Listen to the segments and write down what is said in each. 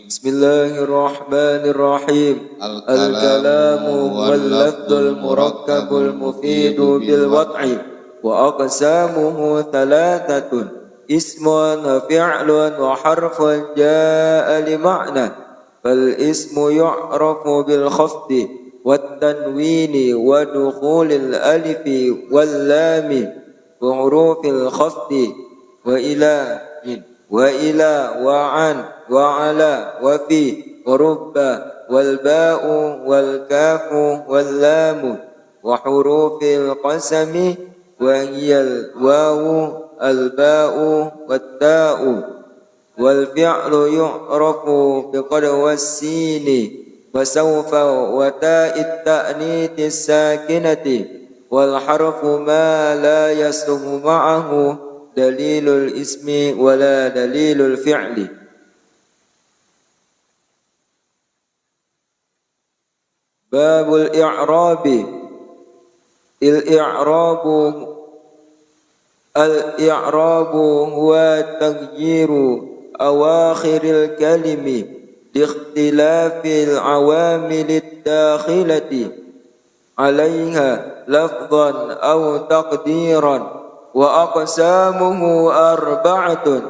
Bismillahirrahmanirrahim. Al-kalamu wal-lafdul murakkabul mufidu bil-wad'i wa aqsamuhu thalathatun ismun wa fi'lun wa harfun jaa'a li ma'na fal ismu yu'rafu bil khafdi wat tanwini wa dukhulil alifi wal lami wa hurufil khafdi wa ila wa an wa ala wa fi wa rubba wal ba'u wal kafu wal lamu wa hurufil qasami wa hiyal wawu al ba'u wat ta'u wal fi'lu yu'rafu biqad was-sini wa sawfa wa ta'it ta'niti sakinati wal harfu ma la yasluhu ma'ahu dalilul ismi wala dalilul fi'li. Babul i'rabi. Al-i'rabu huwa taghyiru awakhiril kalimi li ikhtilafil awamilid dakhilati 'alayha lafdhan aw taqdiran wa aqsamuhu arba'atun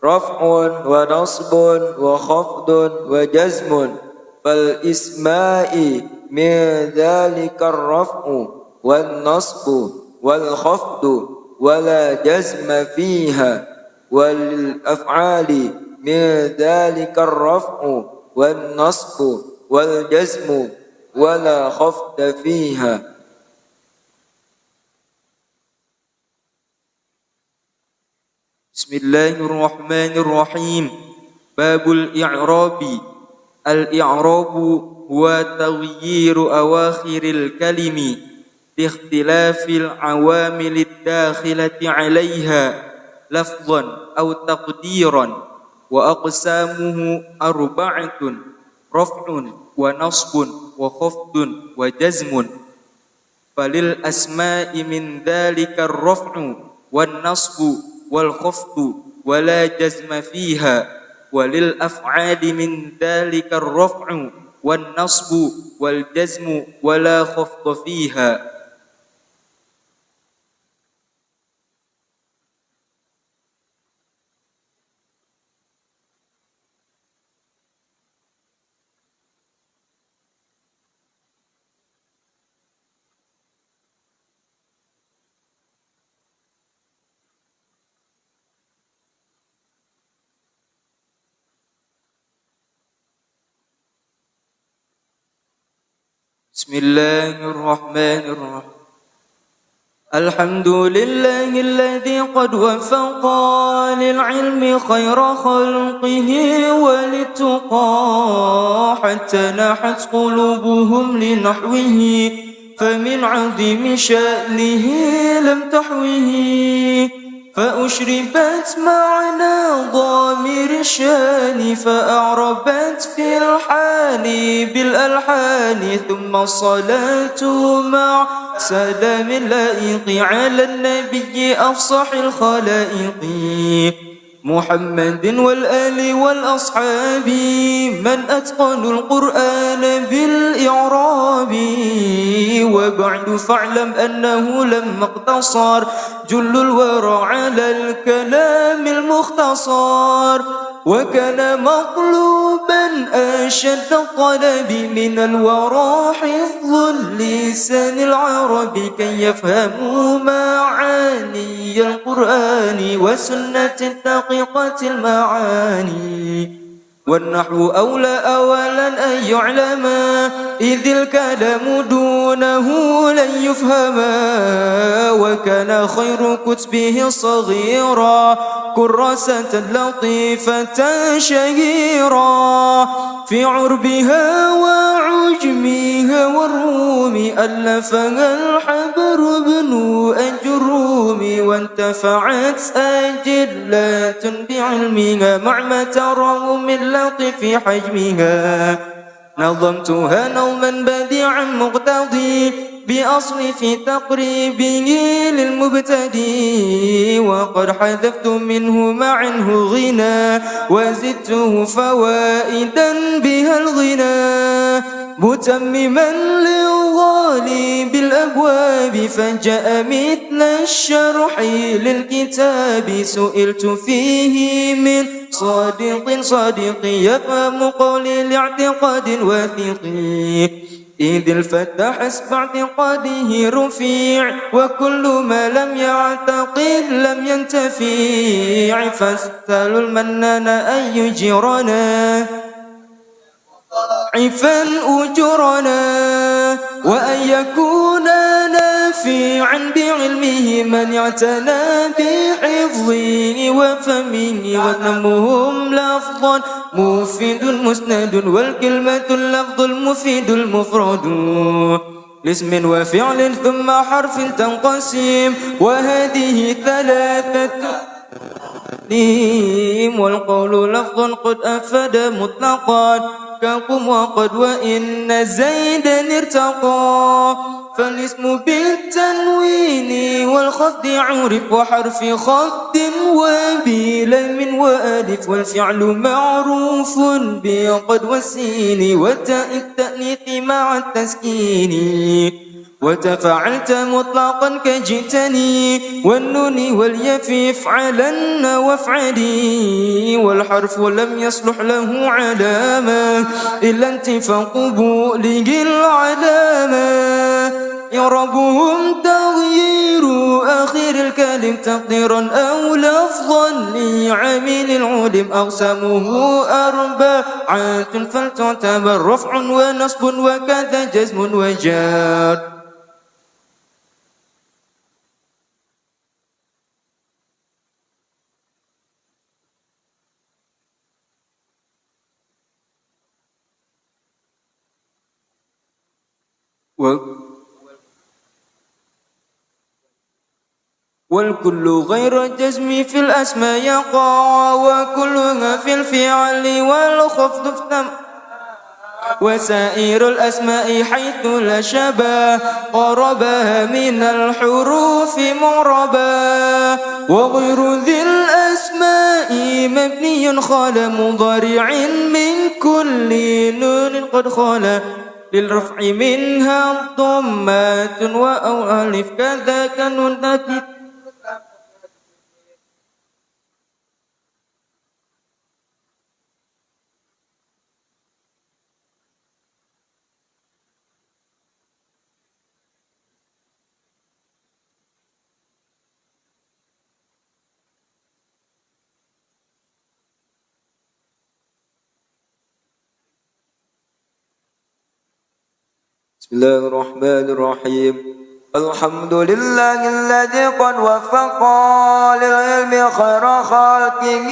raf'un wa nasbun wa khafdun wa jazmun fal isma'i min dhalika ar-raf'u wan nasbu wal khafdu wa la jazma fiha wal af'ali min dhalika ar-raf'u wan nasbu wal jazmu wa la khafda fiha. Bismillahirrahmanirrahim. Babul i'rabi. Al-i'rabu huwa taghyiru awakhiril kalimi li ikhtilafil awamilid dakhilati 'alayha lafdhan aw taqdiran wa aqsamuhu arba'atun raf'un wa nasbun wa khafdun wa jazmun falil asma'i min dhalika ar-raf'u wan nasbu wal khafdu wala jazma fiha walil af'ali min dhalika ar-raf'u wan nasbu wal jazmu wala khafda fiha. Bismillahirrahmanirrahim. Alhamdulillahilladzi qad wafaqa lil ilmi khayra khalqihi wa lituqa hatta nahat qulubuhum li nahwihi famin 'azimi sha'nihi lam tahwihi فأشربت معنى ضامر الشان فأعربت في الحال بالألحان ثم الصلاة مع سلام اللائق على النبي أفصح الخلائق محمد والآل والأصحاب من أتقنوا القرآن بالإعراب وبعد فاعلم أنه لما اقتصر جل الورى على الكلام المختصر وكان مطلوبا أشد الطلب من الورى حفظ لسان العرب كي يفهموا معاني القرآن وسنة دقيقة المعاني والنحو أولى أولا أن يعلم إذ الكلام دونه لن يفهما وكان خير كتبه صغيرا كراسة لطيفة شهيرا في عربها وعجمها والروم ألفها الحبر بن الجروم وانتفعت أجلة بعلمها مع ما تراه من لطف حجمها نظمتها نظما بديعا مقتضي بأصل في تقريبه للمبتدي وقد حذفت منه ما عنه غنى وزدته فوائدا بها الغنى متمما للغالي بالأبواب فجاء مثل الشرح للكتاب سئلت فيه من صادق يفهم قولي لاعتقاد وثيق إذ الفتى حسب اعتقاده رفيع وكل ما لم يعتقد لم ينتفع فاسألوا المنان أن يجرنا عفا أجرنا وأن يكون نافعا بعلمه من اعتنى بحفظه وفهمه ونمهم لفظا مفيد مسند والكلمة اللفظ المفيد المفرد لاسم وفعل ثم حرف تنقسم وهذه ثلاثة والقول لفظ قد أفاد مطلقا كقم وقد وإن زيدا ارتقى فالاسم بالتنوين والخفض عرف وحرف خفض وبلم وألف والفعل معروف بقد والسين وتاء التأنيث مع التسكين وتفعلت مطلقا كجئتني والنون والياء افعلن وافعلي والحرف لم يصلح له علامة إلا انتفاء قبوله العلامة إعرابهم تغيير آخر الكلم تقديرا أو لفظا لعامل العلم أقسامه أربعة فلتعتبر رفع ونصب وكذا جزم وجار والكل غير الجزم في الأسماء يقع وكلها في الفعل والخفض وسائر الأسماء حيث لا شبه قربها من الحروف معربا وغير ذي الأسماء مبني خال مضارع من كل نون قد خلا للرفع منها ضمات وأو ألف كذاك نون بسم الله الرحمن الرحيم الحمد لله الذي قد وفق للعلم خير خلقه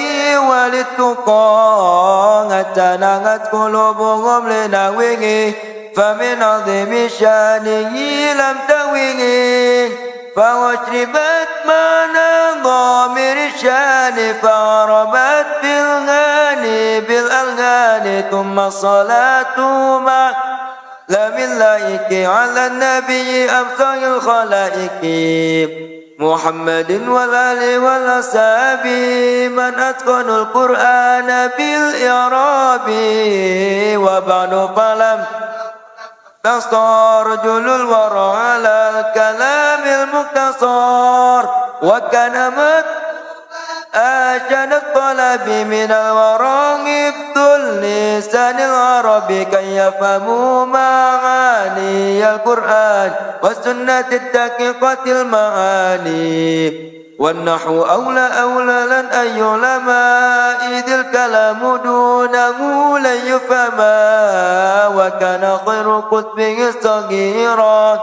وللتقى تنغت قلوبهم لنحوه فمن عظيم شانه لم تهوه فأشربت معنى ضامر الشان فعربت بالألغان ثم الصلاة مع لملائك على النبي أفضل الخلائق محمد والآل والأصحاب من أتقن القرآن بالإعراب وبعد فلم تستار جل الورى على الكلام المقتصر وكان أجل الطلب من الورى ابتل لسان العرب كي يفهموا معاني القرآن والسنة الدقيقة المعاني والنحو أولى لن أن يعلم إذ الكلام دونه لن يفهم وكان خير كتبه صغيرا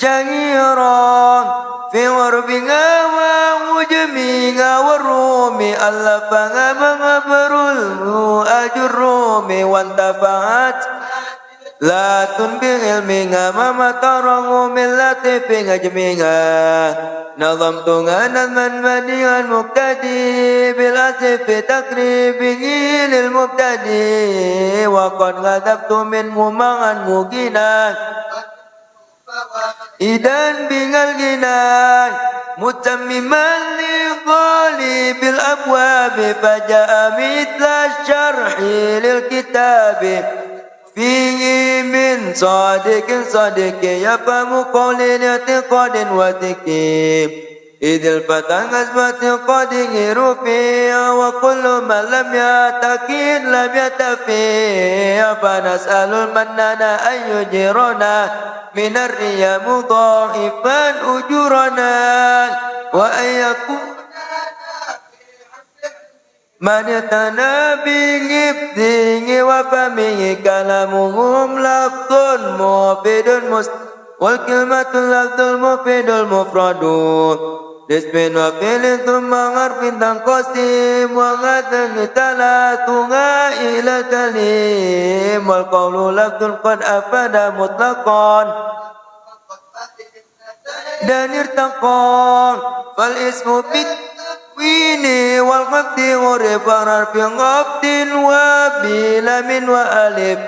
شهيرا في غربها وعجمها والروم ألفها مغبر الروم وانتفعت latun bi ilminga mama tarangu min latifin ajminga nazamtu nazman madihan muqtadi bil asifi takribihi lil mubtadi wa qad ghadabtu min mumangan mugina idan bingal ginay mutammiman li bil abwabi faja'a mithla syarhi lil kitabi fihi min sadiqin sadiqin yafamu qawlin i'tiqadin wa tikim idil fatang asbati qadin rufi'a wa kullu man lam yataqid lam yatafi' fa nas'alul mannana ayyujirana minar riya mudha'ifan ujurana wa ayyakum man yatana bingibdingi wa famihi kalamuhum lafdun mufidun wal kilmatul lafdul mufidul mufradun Dismin wa filin thumma ngarfin tangkosim wa ngateng talatunga ila kalim wal qawlu lafdun qad afada mutlaqan dan irtaqan fal ismu bit wini wal qabdi urif arfi qabdin wa bilamin wa alif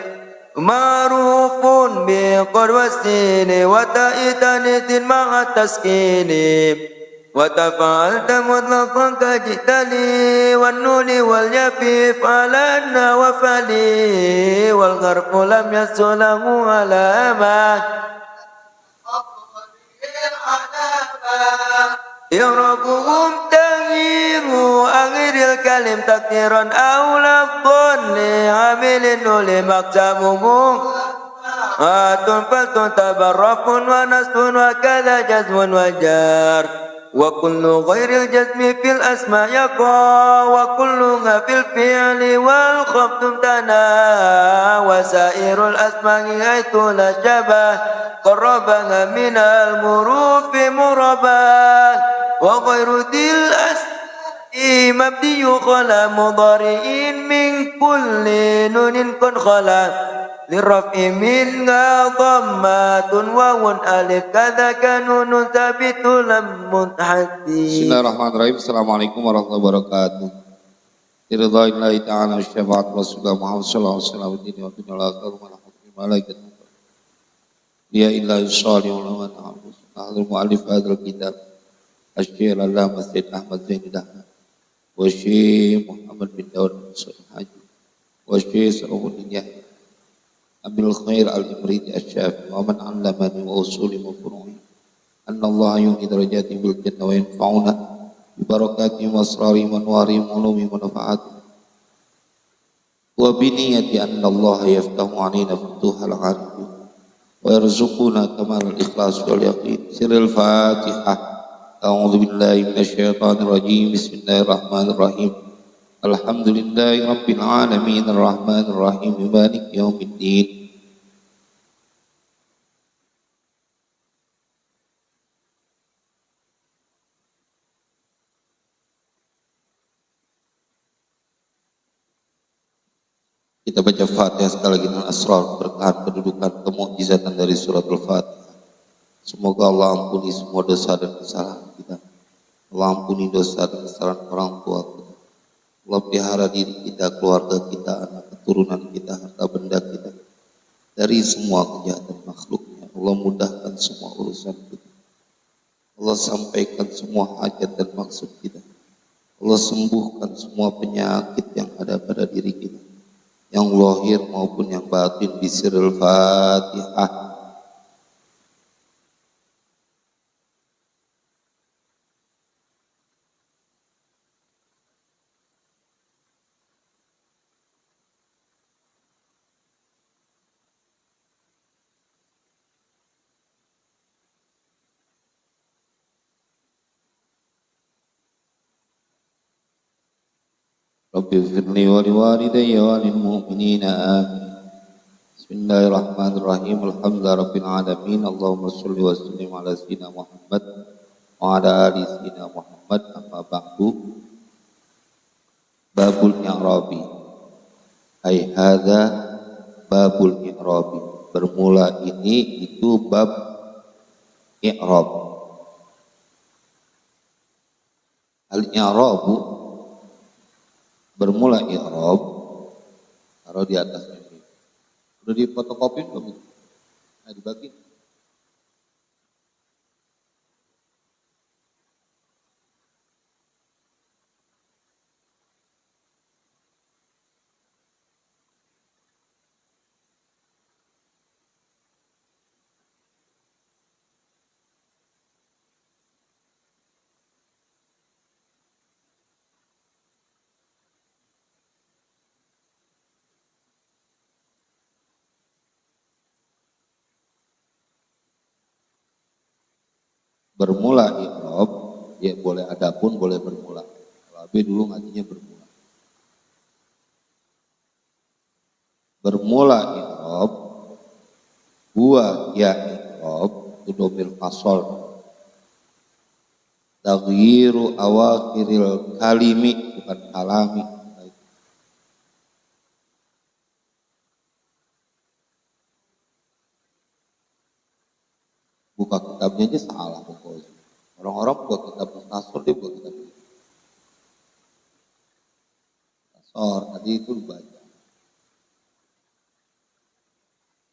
ma'rufun bi qad wasini wa ta'itanitin ma'a taskini wa tafa'alta mutlaqan kajitali wan nuni wal yafif alanna wa fali wal gharfu lam yasulahu alama Yarabuhum taghiru akhiril kalim takdiran awlaqun li amilin uli maksamuhum atun faltun tabarrafun wa nasbun wa kada jazmun wa jar wa kullu ghairil jazmi fil asma yaqa wa kullu fil fi'li wal khabdum tana wa sairul asma'i haitu la syabah qarrabaha minal murufi murabah wa ghairu dil as'i mabdiyu khala mudari'in min kulli nunin kun khala lirraf'i min dhammatun wawun alif kadzaka nunun thabitu lam muntahaddi. Bismillahirrahmanirrahim. Assalamualaikum warahmatullahi wabarakatuh. Ridha'illahi ta'ala wa syafaat Rasulullah Muhammad sallallahu alaihi wasallam dini wa dunya al-akhirah wa rahmatul malaikat ya illahi sholihun wa na'udhu ahlul mu'alif hadal kitab Asyir Allah Masjid Ahmad Zainidah wa Syekh Muhammad bin Dawud Mansur Haji wa Syekh Salahuddin Yahya Abil Khair Al-Imriti Asy-Syafi'i wa man 'allamani wa usuli wa furu'i anna Allah yu'ti darajati bil jannah wa yanfa'una bi barakati wa asrari wa anwari wa ulumi wa nafa'ati wa bi niyyati anna Allah yaftahu 'alaina futuhal 'arif wa yarzuquna kamal al-ikhlas wal yaqin. Sirrul Fatihah. A'udzu billahi minasyaitonir rajim. Bismillahirrahmanirrahim. Alhamdulillahi rabbil alamin arrahmanir rahim maliki yaumiddin. Kita baca Fatihah sekali lagi dengan asrar berkahan kedudukan kemukjizatan dari surat Al-Fatihah. Semoga Allah ampuni semua dosa dan kesalahan kita. Allah ampuni dosa dan kesalahan orang tua kita. Allah pelihara diri kita, keluarga kita, anak keturunan kita, harta benda kita dari semua kejahatan makhluknya. Allah mudahkan semua urusan kita. Allah sampaikan semua hajat dan maksud kita. Allah sembuhkan semua penyakit yang ada pada diri kita, yang lahir maupun yang batin di sirrul Fatihah. Rabbi firli wa liwalidayya wa lil mu'minina amin. Bismillahirrahmanirrahim. Alhamdulillahi rabbil alamin. Allahumma shalli wa sallim ala sayyidina Muhammad wa ala ali sayyidina Muhammad. Amma ba'du. Babul i'rabi. Ai hadza babul i'rabi. bermula ini itu bab i'rab. Al-i'rabu bermula i'rab taruh di atasnya. Udah difotokopi belum itu? Nah, dibagi. Bermula i'rab, ya boleh adapun boleh bermula. Kalau Abi dulu ngajinya bermula. Bermula i'rab, huwa ya i'rab, itu domir fasol. Taghyiru awakhiril kalimi, bukan kalami. Buka kitabnya aja salah pokoknya. Orang-orang buka kitab Mukhtasar, dia buka kitab Mukhtasar, tadi itu dibaca.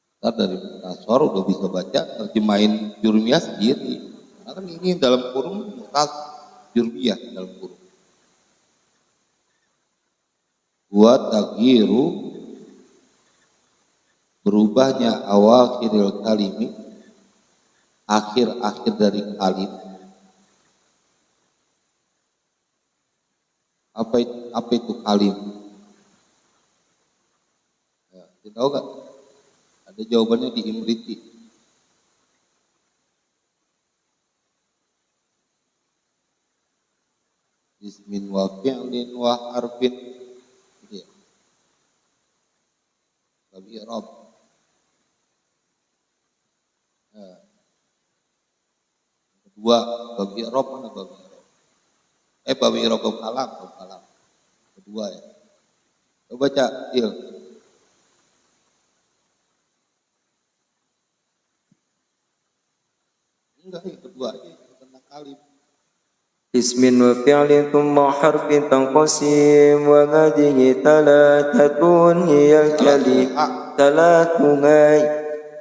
Kita dari Mukhtasar udah bisa baca, terjemahin Jurmiyah sendiri. Karena kan ini dalam kurung Mukhtasar, Jurmiyah dalam kurung. Buat taghyiru, berubahnya awakhiril kalimi, akhir-akhir dari kalim. Apa itu kalim? Ya, kita tahu gak? Ada jawabannya di Imriti. Ismin wa fi'lin wa harfin. Gitu ya. Babi i'rab. Ya. Kedua, babi i'rab mana babi i'rab? Babi i'rab kalam. Kedua ya. Coba baca, Il. Enggak, yang kedua aja tentang kalim. Ismin wa fi'lin thumma harfin tanqasim wa hadhihi thalathatun hiyal kalim thalathunai.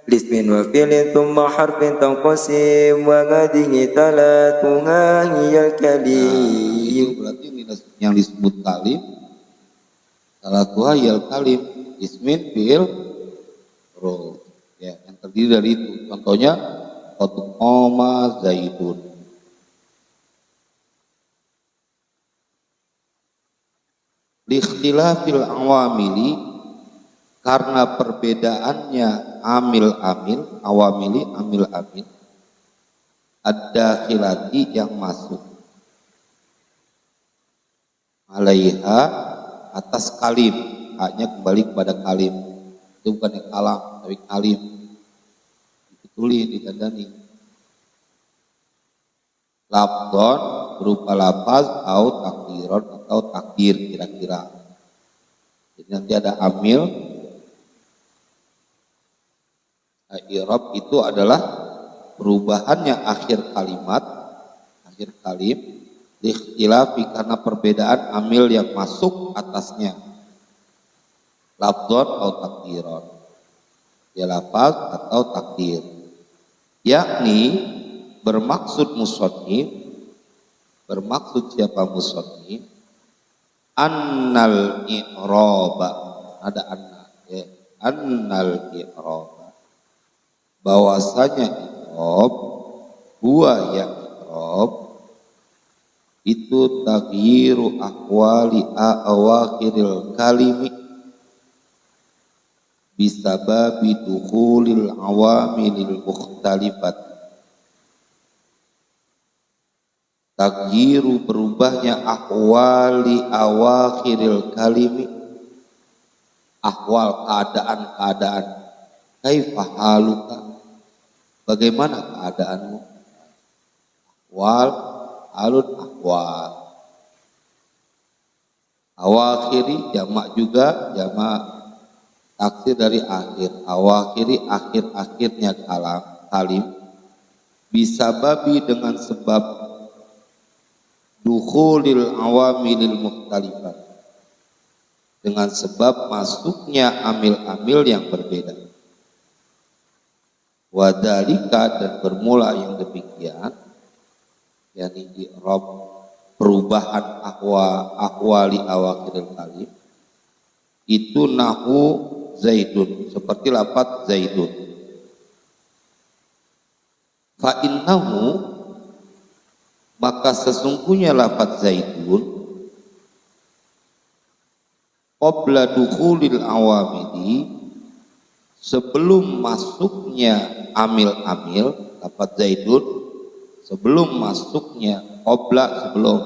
Ismin wa fi'lin thumma harfin tanqasim wa hadhihi thalathunai hiyal kalim. Itu berarti yang disebut kalim thalathunai hiyal kalim, ismin fi'il ro. Ya, yang terdiri dari itu. Contohnya qad qama zaidun. Likhtilafil awamili, karena perbedaannya amil-amil, awamili amil-amil, ad-dakhilati yang masuk, alaiha atas kalim, haknya kembali kepada kalim. Itu bukan yang kalam, tapi kalim. Ditulis, ditandani. Lafdon berupa lafaz atau takdiron atau takdir kira-kira. Jadi nanti ada amil. I'rab itu adalah perubahannya akhir kalimat, akhir kalim, ikhtilafi karena perbedaan amil yang masuk atasnya. Lafdon atau takdiron. Ya lafaz atau takdir. Yakni bermaksud musannif, bermaksud siapa musannif, annal i'raba, ada anna ya, annal i'raba, bahwasanya i'rab, huwa ya i'rab, itu taghyiru ahwali awakhiril kalimi bisababi dukhulil awamilil mukhtalifat. Taghyiru berubahnya ahwali awakhiril kalimi, ahwal keadaan-keadaan. Kaifa haluka, bagaimana keadaanmu? Ahwal, halun ahwal. Awakhiri jamak juga, jamak taksir dari akhir, awakhiri akhir-akhirnya kalim, bisa babi dengan sebab dukhulil awamilil mukhtalifat, dengan sebab masuknya amil-amil yang berbeda. Wadalika, dan bermula yang demikian, yakni i'rab perubahan ahwali awakhiril kalim, itu nahu zaidun, seperti lafaz zaidun. Fa innahu, maka sesungguhnya lafaz zaidun qabla dukhulil awamili, sebelum masuknya amil-amil, lafaz zaidun sebelum masuknya, qabla sebelum,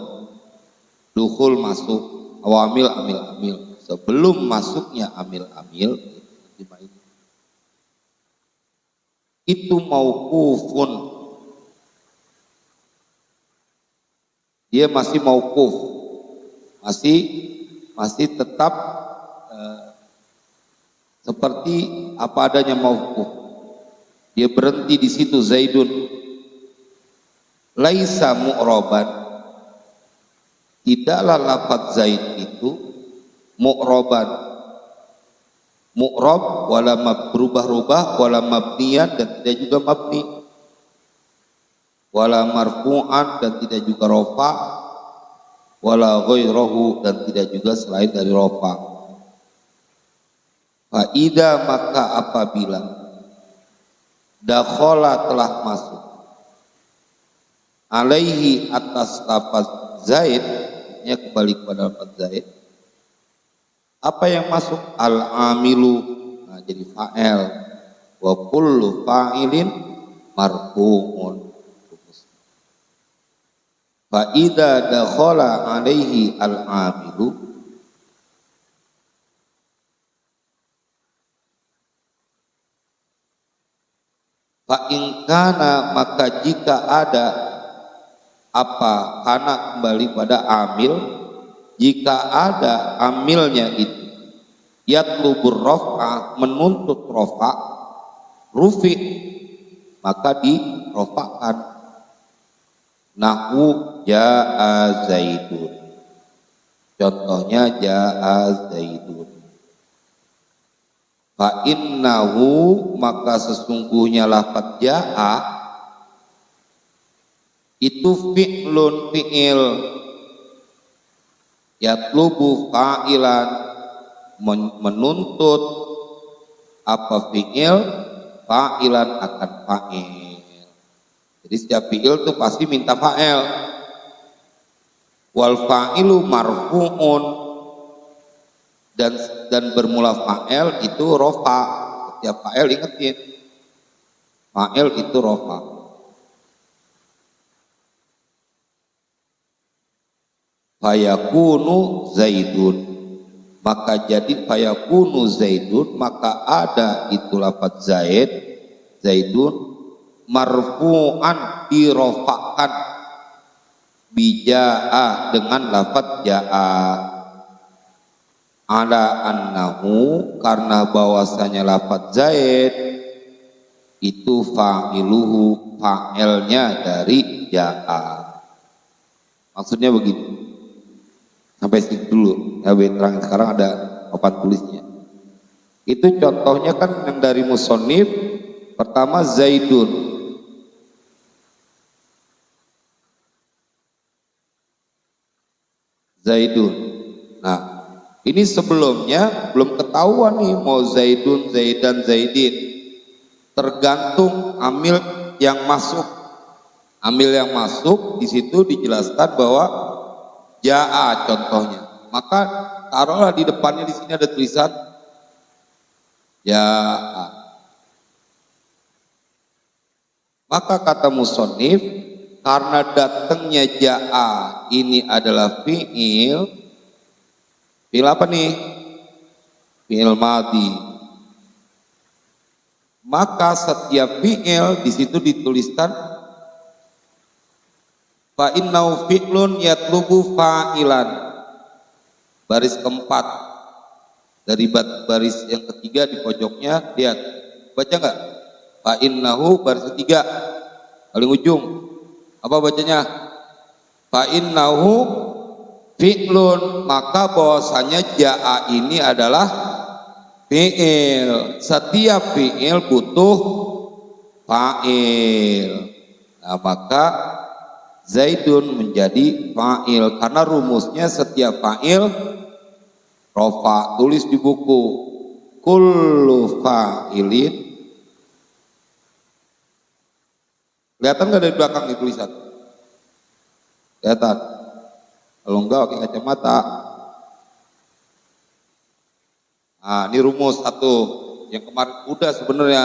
dukhul masuk, awamil amil-amil sebelum masuknya amil-amil, itu mauqufun, dia masih mauquf, masih tetap seperti apa adanya mauquf, dia berhenti di situ zaidun. Laisa mu'roban, tidaklah lafaz zaid itu mu'roban, mu'rob wala berubah-ubah, wala mabniyan, dan tidak juga mabni, wala marfu'an, dan tidak juga rofa, wala ghairahu, dan tidak juga selain dari rofa. Fa'idha, maka apabila dakhala, telah masuk, alaihi, atas lafaz zaid, ya kembali kepada lafaz zaid, apa yang masuk? Al-amilu, nah jadi fa'il, wa kullu fa'ilin marfu'un. Fa idza dakhala alaihi al-amilu, fa in kana, maka jika ada apa, kana kembali pada amil, jika ada amilnya itu yatlubur raf'ah, menuntut rafa', rufi', maka dirofa'kan. Nahwu ja'a zaidun, contohnya ja'a zaidun. Fa innahu, maka sesungguhnya lafaz ja'a itu fi'lun, fi'il, yatlubu fa'ilan, menuntut apa fi'il, fa'ilan akan fa'il. Jadi setiap fi'il itu pasti minta fa'il. Wal fa'ilu marfu'un, dan bermula fa'il itu rofa. Setiap fa'il ingetin, fa'il itu rofa. Fayakunu zaidun, maka jadi fayakunu zaidun, maka ada itu lafaz zaid, zaidun, marfu'an, dirofa'kan, bija'a, dengan lafaz ja'a, ala annahu, karena bahwasanya lafaz zaid itu fa'iluhu, fa'ilnya dari ja'a. Maksudnya begitu. Sampai situ dulu, ya terang. Sekarang ada papan tulisnya. Itu contohnya kan yang dari musonif. Pertama zaidun, zaidun. Nah, ini sebelumnya belum ketahuan nih mau zaidun, zaidan, zaidin. Tergantung amil yang masuk. Amil yang masuk di situ dijelaskan bahwa ja'a contohnya, maka taruhlah di depannya di sini ada tulisan ja'a. Maka kata musonif, karena datangnya ja'a ini adalah fi'il apa nih? Fi'il madhi. Maka setiap fi'il di situ dituliskan fa innahu fi'lun yatlubu fa'ilan. Baris keempat, Dari baris yang ketiga di pojoknya, lihat, baca nggak? Fa innahu baris ketiga paling ujung, apa bacanya? Fa innahu fi'lun, maka bahwasanya jaa ini adalah fi'il. Setiap fi'il butuh fa'il. Nah, maka Zaidun menjadi fa'il karena rumusnya setiap fa'il rofa. Tulis di buku, kullu fa'ilin. Kelihatan nggak dari belakang di tulisan? Kelihatan? Kalau enggak pakai kacamata. Nah, ini rumus satu yang kemarin udah sebenarnya,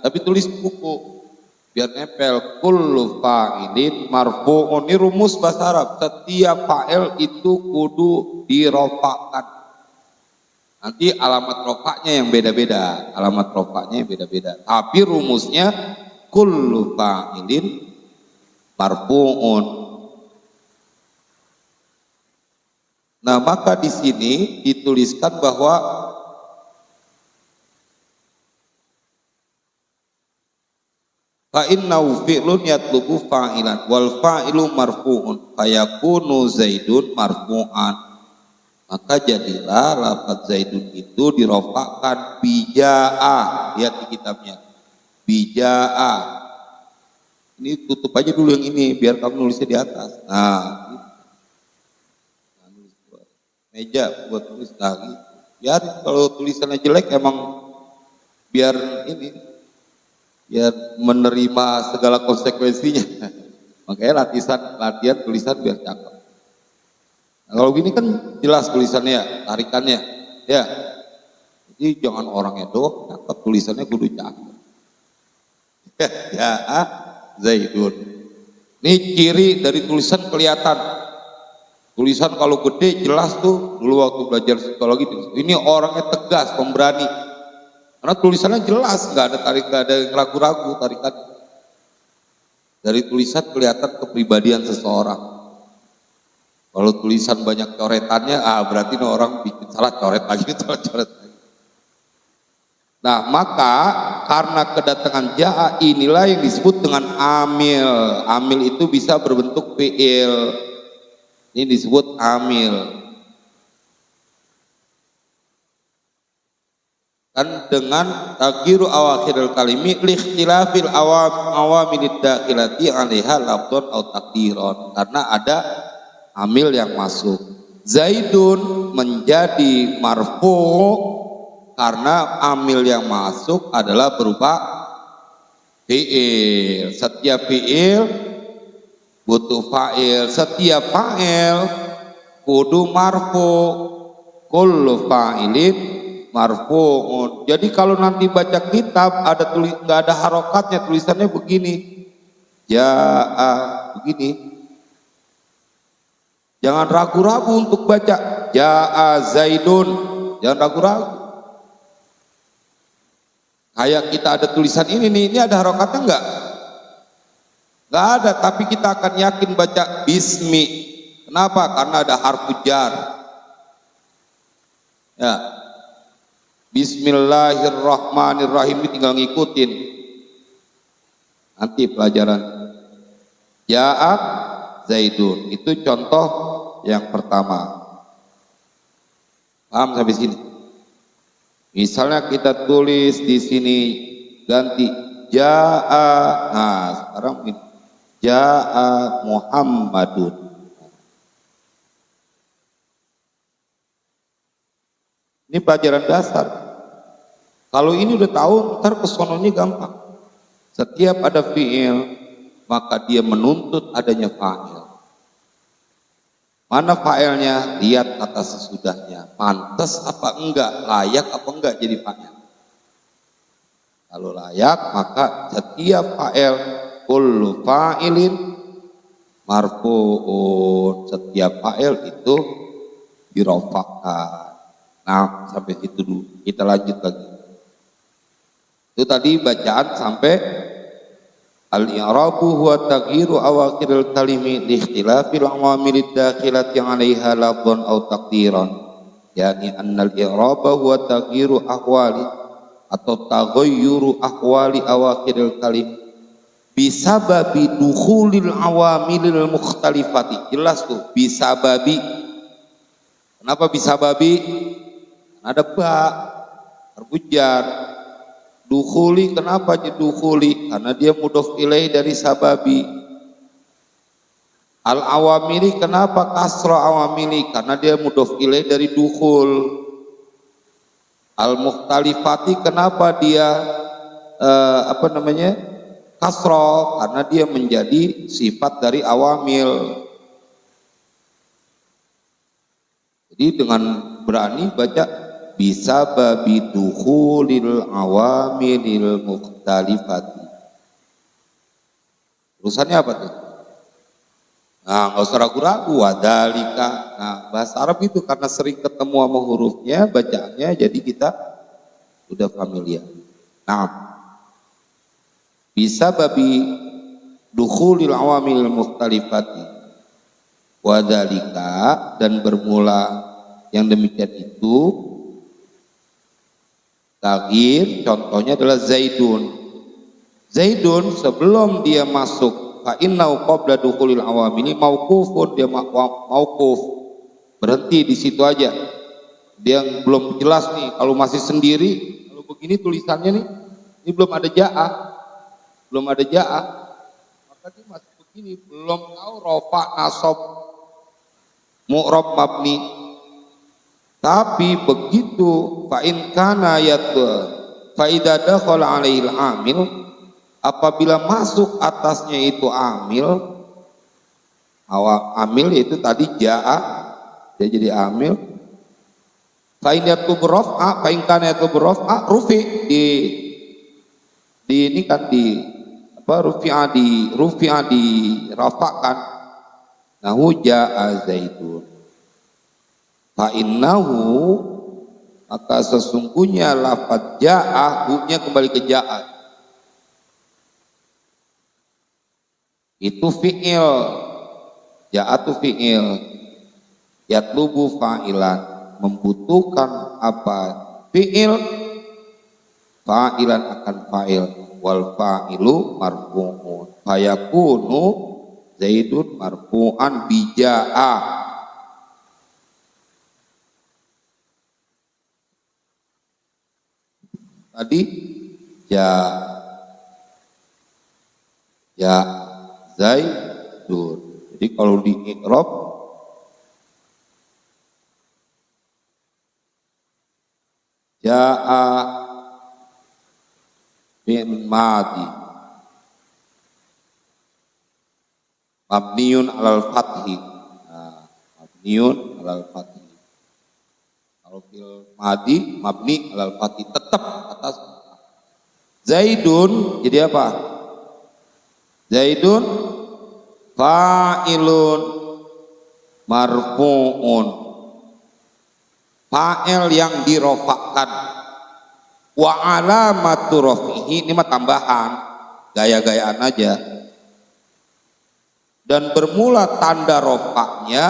tapi tulis di buku biar nempel. Kullu fa'ilin marfu'un, ini rumus bahasa Arab. Setiap fa'il itu kudu dirofakan. Nanti alamat rofaknya yang beda-beda, tapi rumusnya kullu fa'ilin marfu'un. Nah, maka di sini dituliskan bahwa fa innahu fi'lun yatlubu fa'ilan wal fa'ilu marfu'un fayakunu Zaidun marfu'an. Maka jadilah lafaz Zaidun itu dirofakkan bija'ah. Lihat di kitabnya, bija'ah. Ini tutup aja dulu yang ini biar kamu nulisnya di atas. Nah, meja buat tulis lagi. Biar kalau tulisannya jelek emang biar ini, biar menerima segala konsekuensinya. Makanya latihan tulisan biar cakep. Nah, kalau gini kan jelas tulisannya, tarikannya, ya. Jadi jangan orangnya doang cakep, tulisannya kudu cakep. Ya, Zaidun. Ini ciri dari tulisan kelihatan. Tulisan kalau gede jelas tuh, dulu waktu belajar psikologi ini orangnya tegas, pemberani. Karena tulisannya jelas, nggak ada ragu-ragu tarikan. Dari tulisan kelihatan kepribadian seseorang. Kalau tulisan banyak coretannya, berarti orang bikin salah, coret lagi. Nah, maka karena kedatangan ja'a inilah yang disebut dengan amil. Amil itu bisa berbentuk fi'il. Ini disebut amil. Kan dengan tagiru awakhiril kalimi likhtilafil awamilid dakhilati 'alaiha lafdhun aw taqdiron. Karena ada amil yang masuk. Zaidun menjadi marfu karena amil yang masuk adalah berupa fi'il. Setiap fi'il butuh fa'il, setiap fa'il kudu marfu, kullu fa'ilin marfu'un. Jadi kalau nanti baca kitab ada nggak ada harokatnya, tulisannya begini, begini. Jangan ragu-ragu untuk baca ja'a Zaidun, jangan ragu-ragu. Kayak kita ada tulisan ini ada harokatnya enggak? Nggak ada, tapi kita akan yakin baca bismi. Kenapa? Karena ada harfu jar. Ya, Bismillahirrahmanirrahim, ini tinggal ngikutin. Nanti pelajaran ja'a Zaidun itu contoh yang pertama. Paham sampai sini? Misalnya kita tulis di sini ganti ja'a. Nah, sekarang ini ja'a Muhammadun. Ini pelajaran dasar. Kalau ini udah tahu, ntar kesononya gampang. Setiap ada fi'il, maka dia menuntut adanya fa'il. Mana fa'ilnya? Lihat kata sesudahnya. Pantas apa enggak? Layak apa enggak jadi fa'il? Kalau layak, maka setiap fa'il kullu fa'ilin marfu'un. Setiap fa'il itu dirofakkan. Nah, sampai situ dulu. Kita lanjut lagi. Itu tadi bacaan sampai al-i'rabu huwa taghyiru awakhiril kalimi li ikhtilafil awamilid dakhilati 'alaiha lafdhan aw taqdiran. yakni annal i'raba huwa taghyiru ahwali atau taghayyuru ahwali awakhiril kalim bisababi dukhulil awamilil mukhtalifati. Jelas tuh bisababi. Kenapa bisababi? Ada ba terbujar. Dukhuli, kenapa jadi dukhuli? Karena dia mudhof ilaih dari sababi. Al awamili, kenapa kasra awamili? Karena dia mudhof ilaih dari dukhul. Al mukhtalifati, kenapa dia kasra? Karena dia menjadi sifat dari awamil. Jadi dengan berani baca bisa babi dukhulil awamilil mukhtalifati. Urusannya apa tuh? Nah, nggak usah ragu-ragu, wadalika. Nah, bahasa Arab itu karena sering ketemu sama hurufnya, bacaannya, jadi kita udah familiar. Nah, bisa babi dukhulil awamil mukhtalifati, wadalika, dan bermula yang demikian itu taghir, contohnya adalah Zaidun. Zaidun sebelum dia masuk fa innahu qabla dukhulil awamili mauqufun, dia mauquf, berhenti di situ aja. Dia belum jelas nih, kalau masih sendiri, kalau begini tulisannya nih, ini belum ada ja'ah, maka dia masih begini, belum tahu rafa, nasab, mu'rab, mabni. Tapi begitu fa in kana fa idza dakhala alaihil amil, apabila masuk atasnya itu amil itu tadi jaa, dia jadi amil. Fa in yatub raf'a, fa in kana yatub raf'a rufi, di ini kan di apa, rufi'a di rafa'kan. Nahu jaa Zaidun. Fa innahu, maka sesungguhnya lafaz jaa, hunya kembali ke jaa, itu fi'il. Ja'atu fi'il, yatlubu fa'ilan, membutuhkan apa? Fi'il, fa'ilan akan fa'il, wal fa'ilu marfu'un, fayakunu Zaidun marfu'an bija'a. Tadi ya Zaidun. Jadi kalau di i'rab ja'a fi'il madhi mabniun alal fathi. Nah, mabniun alal fathi. Kalau fi'il madhi mabni alal fathi, tetap atas. Zaidun jadi apa? Zaidun fa'ilun marfu'un, fa'il yang dirofakkan. Wa alamatu rafihi, ini mah tambahan, gaya-gayaan aja. Dan bermula tanda rofaknya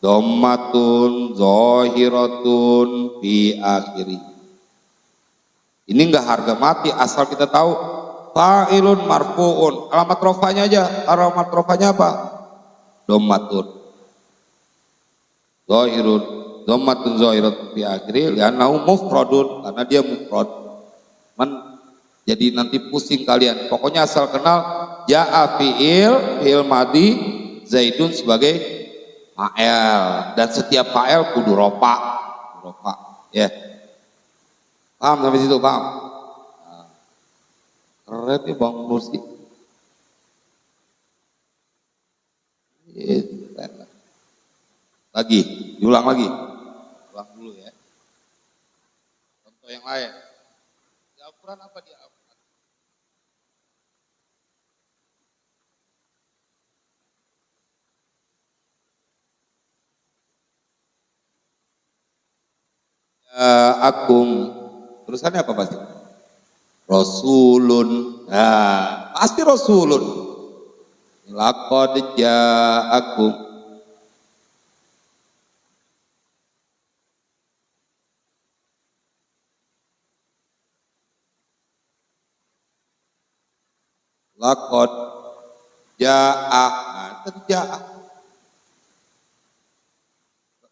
dhammatun zahiratun fi akhiri. Ini enggak harga mati, asal kita tahu fa'ilun marfu'un. Alamat rofanya aja, alamat rofanya apa? Dhammatun zahirun, dhammatun zahiratun fi akhiri, li'annahu mufradun, karena dia mufrad. Jadi nanti pusing kalian. Pokoknya asal kenal ja'a fi'il madhi, Zaidun sebagai fa'il, dan setiap fa'il kudu rofa, ya. Paham sampai situ, paham? Keren nih Bang Mursi. Lagi, diulang lagi. Ulang dulu ya. Contoh yang lain. Di Al-Quran apa di Al-Quran? Akum. Terusannya apa pasti? Rasulun. Nah, pasti Rasulun. Laqad ja'akum. Laqad ja'a. Nah, ja'a.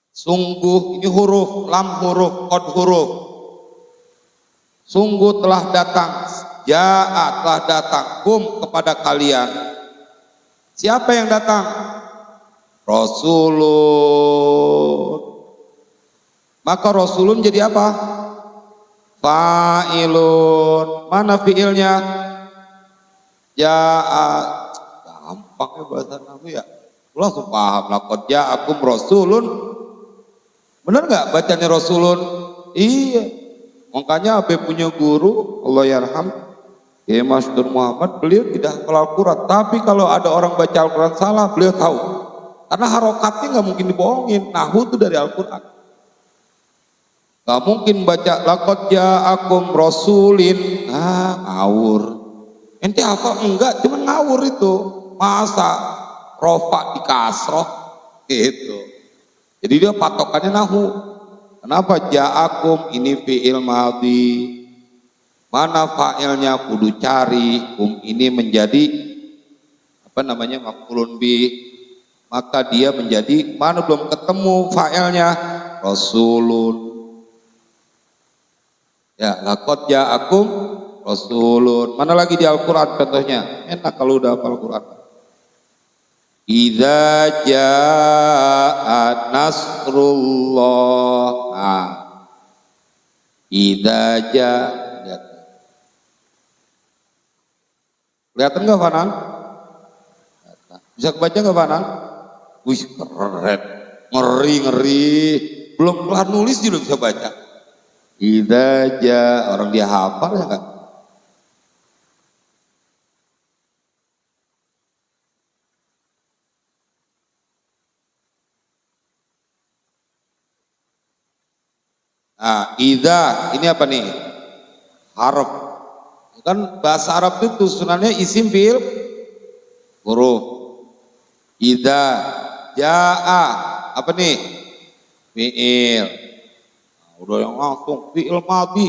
Sungguh, ini huruf, lam huruf, qad huruf. Sungguh telah datang, ja'a telah datang, kum kepada kalian. Siapa yang datang? Rasulun. Maka Rasulun jadi apa? Fa'ilun. Mana fiilnya? Ja'a. Gampang ya bahasa Nabi ya. Langsung paham. Laqad ja'akum Rasulun. Benar nggak bacanya Rasulun? Iya. Makanya Abe punya guru, Allah yarham, ya Mas Nur Muhammad, beliau tidak hafal Al-Quran. Tapi kalau ada orang baca Al-Quran salah, beliau tahu. Karena harokatnya nggak mungkin dibohongin. Nahu itu dari Al-Quran. Gak mungkin baca laqad ja'akum rasulin. Ngawur. Ente hafal enggak, cuma ngawur itu. Masa rofa di kasroh gitu. Jadi dia patokannya nahu. Kenapa ja'akum ini fi'il madhi? Mana fa'ilnya kudu cari. Ini menjadi apa namanya maf'ulun bi. Maka dia menjadi mana belum ketemu fa'ilnya rasulun. Ya, laqad ja'akum rasulun. Mana lagi di Al-Qur'an contohnya? Enak kalau udah hafal Al-Qur'an. Idza jaa nasrullah. Idza jaa. Kelihatan enggak Fanan? Bisa kebaca enggak Fanan? Wih, keren. Ngeri. Belum kelar nulis juga bisa baca. Idza jaa, orang dia hafal ya kan? Nah, idza ini apa nih? Harf. Kan bahasa Arab itu susunannya isim fi'il huruf. Idza jaa apa nih? Fi'il. Nah, udah yang langsung fi'il madhi.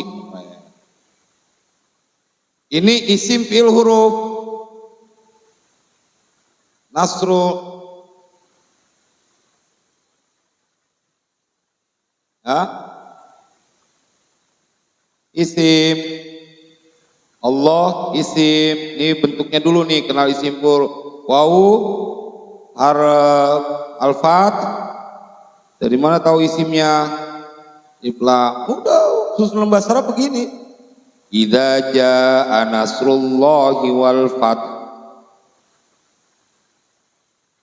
Ini isim fi'il huruf. Nasru. Isim. Allah isim. Ini bentuknya dulu nih, kenal isim huruf. Wawu harf al-fat. Dari mana tahu isimnya? Ibla. Udah, susunan bahasa Arab begini. Idza jaa nasrullahi wal fath.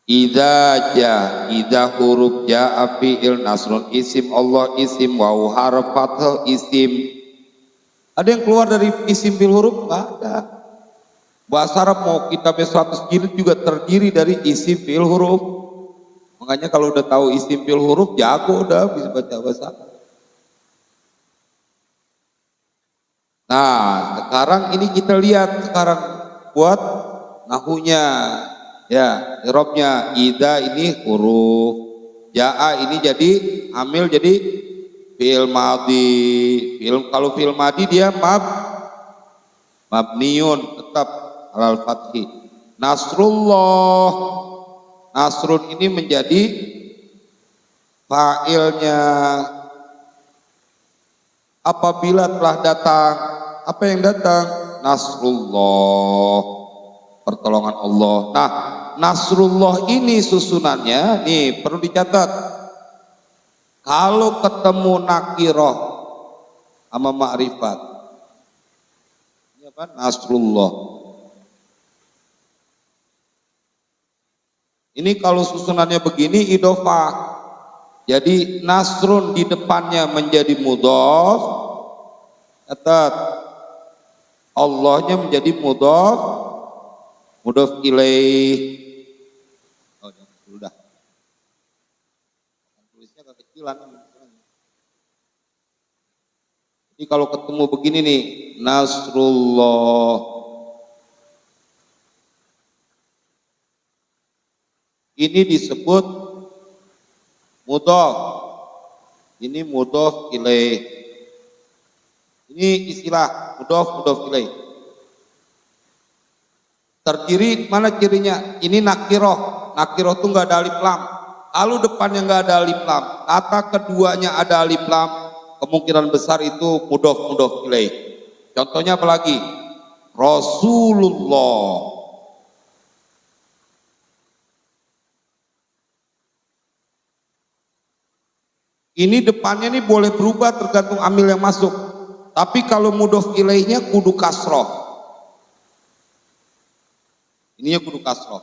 Idza huruf jaa fi'il, nasrun isim, Allah isim, wawu harf fath isim. Ada yang keluar dari isim fi'il huruf? Enggak ada. Bahasa Arab mau kitabnya 100 jilid juga terdiri dari isim fi'il huruf. Makanya kalau udah tahu isim fi'il huruf, jago udah bisa baca bahasa Arab. Nah, sekarang ini kita lihat sekarang buat nahunya. Ya, i'rabnya idza ini huruf, jaa ini jadi amil jadi fi'il madhi. Kalau fi'il madhi dia mabniun tetap alal fathi. Nasrullah, nasrun ini menjadi fa'ilnya. Apabila telah datang, apa yang datang? Nasrullah, pertolongan Allah. Nah, nasrullah ini susunannya nih perlu dicatat. Kalau ketemu nakiroh sama ma'rifat, ini apa? Nasrullah. Ini kalau susunannya begini idhofah. Jadi nasrun di depannya menjadi mudhof, catat. Allahnya menjadi mudhof ilaih. Oh, udah. Tulisnya kekecilan. Jadi kalau ketemu begini nih, nasrullah. Ini disebut mudhof. Ini mudhof ilaih. Ini istilah mudhof ilaih. terdiri, mana cirinya? Ini nakiroh. Nakiroh tuh nggak ada alif lam. Kalau depannya nggak ada alif lam, kata keduanya ada alif lam, kemungkinan besar itu mudhof ilaih. Contohnya apa lagi? Rasulullah. Ini depannya nih boleh berubah tergantung amil yang masuk. Tapi kalau mudhof ilaihnya kudu kasroh. Ininya kudu kasroh.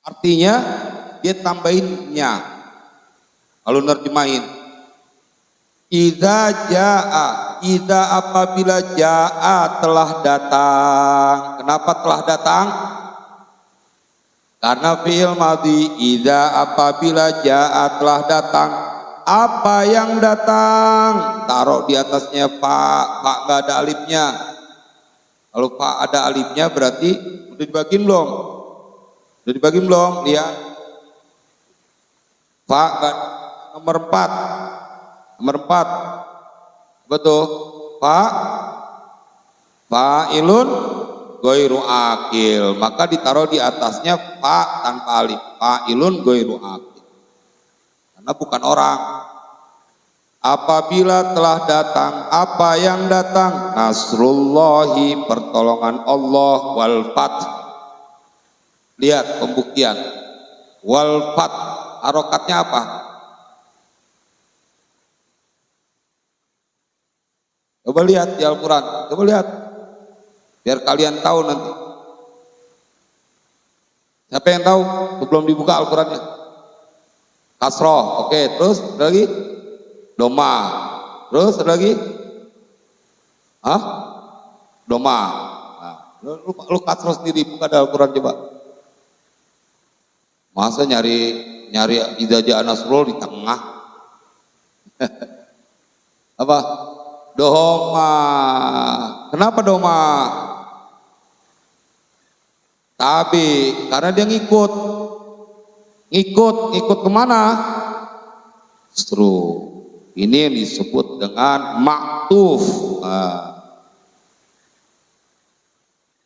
Artinya dia tambahin nya. Kalau nerjemahin, idza jaa, idza apabila jaa telah datang. Kenapa telah datang? Karena fi'il madhi, idza apabila jaa telah datang. Apa yang datang? Taruh di atasnya fa, nggak ada alifnya. Kalau fa ada alifnya berarti udah dibagiin belum? Udah dibagiin belum? Lihat. Fa nomor 4. Nomor 4. Betul. Fa'ilun ghairu akil. Maka ditaruh di atasnya fa tanpa alif. Fa'ilun ghairu akil. Karena bukan orang. Apabila telah datang, apa yang datang? Nasrullahi, pertolongan Allah, wal fath. Lihat pembuktian. Wal fath, harokatnya apa? Coba lihat di Al-Quran, coba lihat. Biar kalian tahu nanti. Siapa yang tahu sebelum dibuka Al-Qurannya? Kasroh, oke. Terus ada lagi? Doma. Terus ada lagi? Hah? Doma. Nah, lu kasroh sendiri, buka di Al-Quran coba. Masa nyari idza jaa nasrullah di tengah? Apa? Doma. Kenapa doma? Tabi, karena dia ngikut kemana? Justru ini yang disebut dengan maktuf.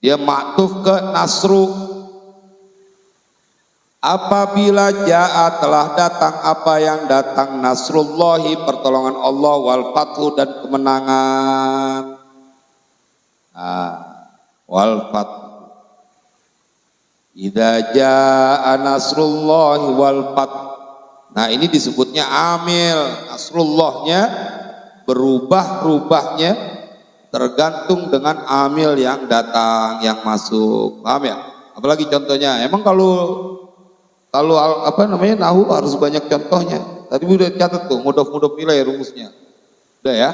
Dia maktuf ke nasru. Apabila jaa telah datang, apa yang datang? Nasrullahi, pertolongan Allah, wal fathu, dan kemenangan. Wal fathu. Idza jaa nasrullahi wal fathu. Nah, ini disebutnya amil. Nasrullahnya berubahnya tergantung dengan amil yang datang, yang masuk. Paham ya? Apalagi contohnya? Emang kalau nahu harus banyak contohnya. Tadi udah catat tuh mudhof ilaih rumusnya. Udah ya.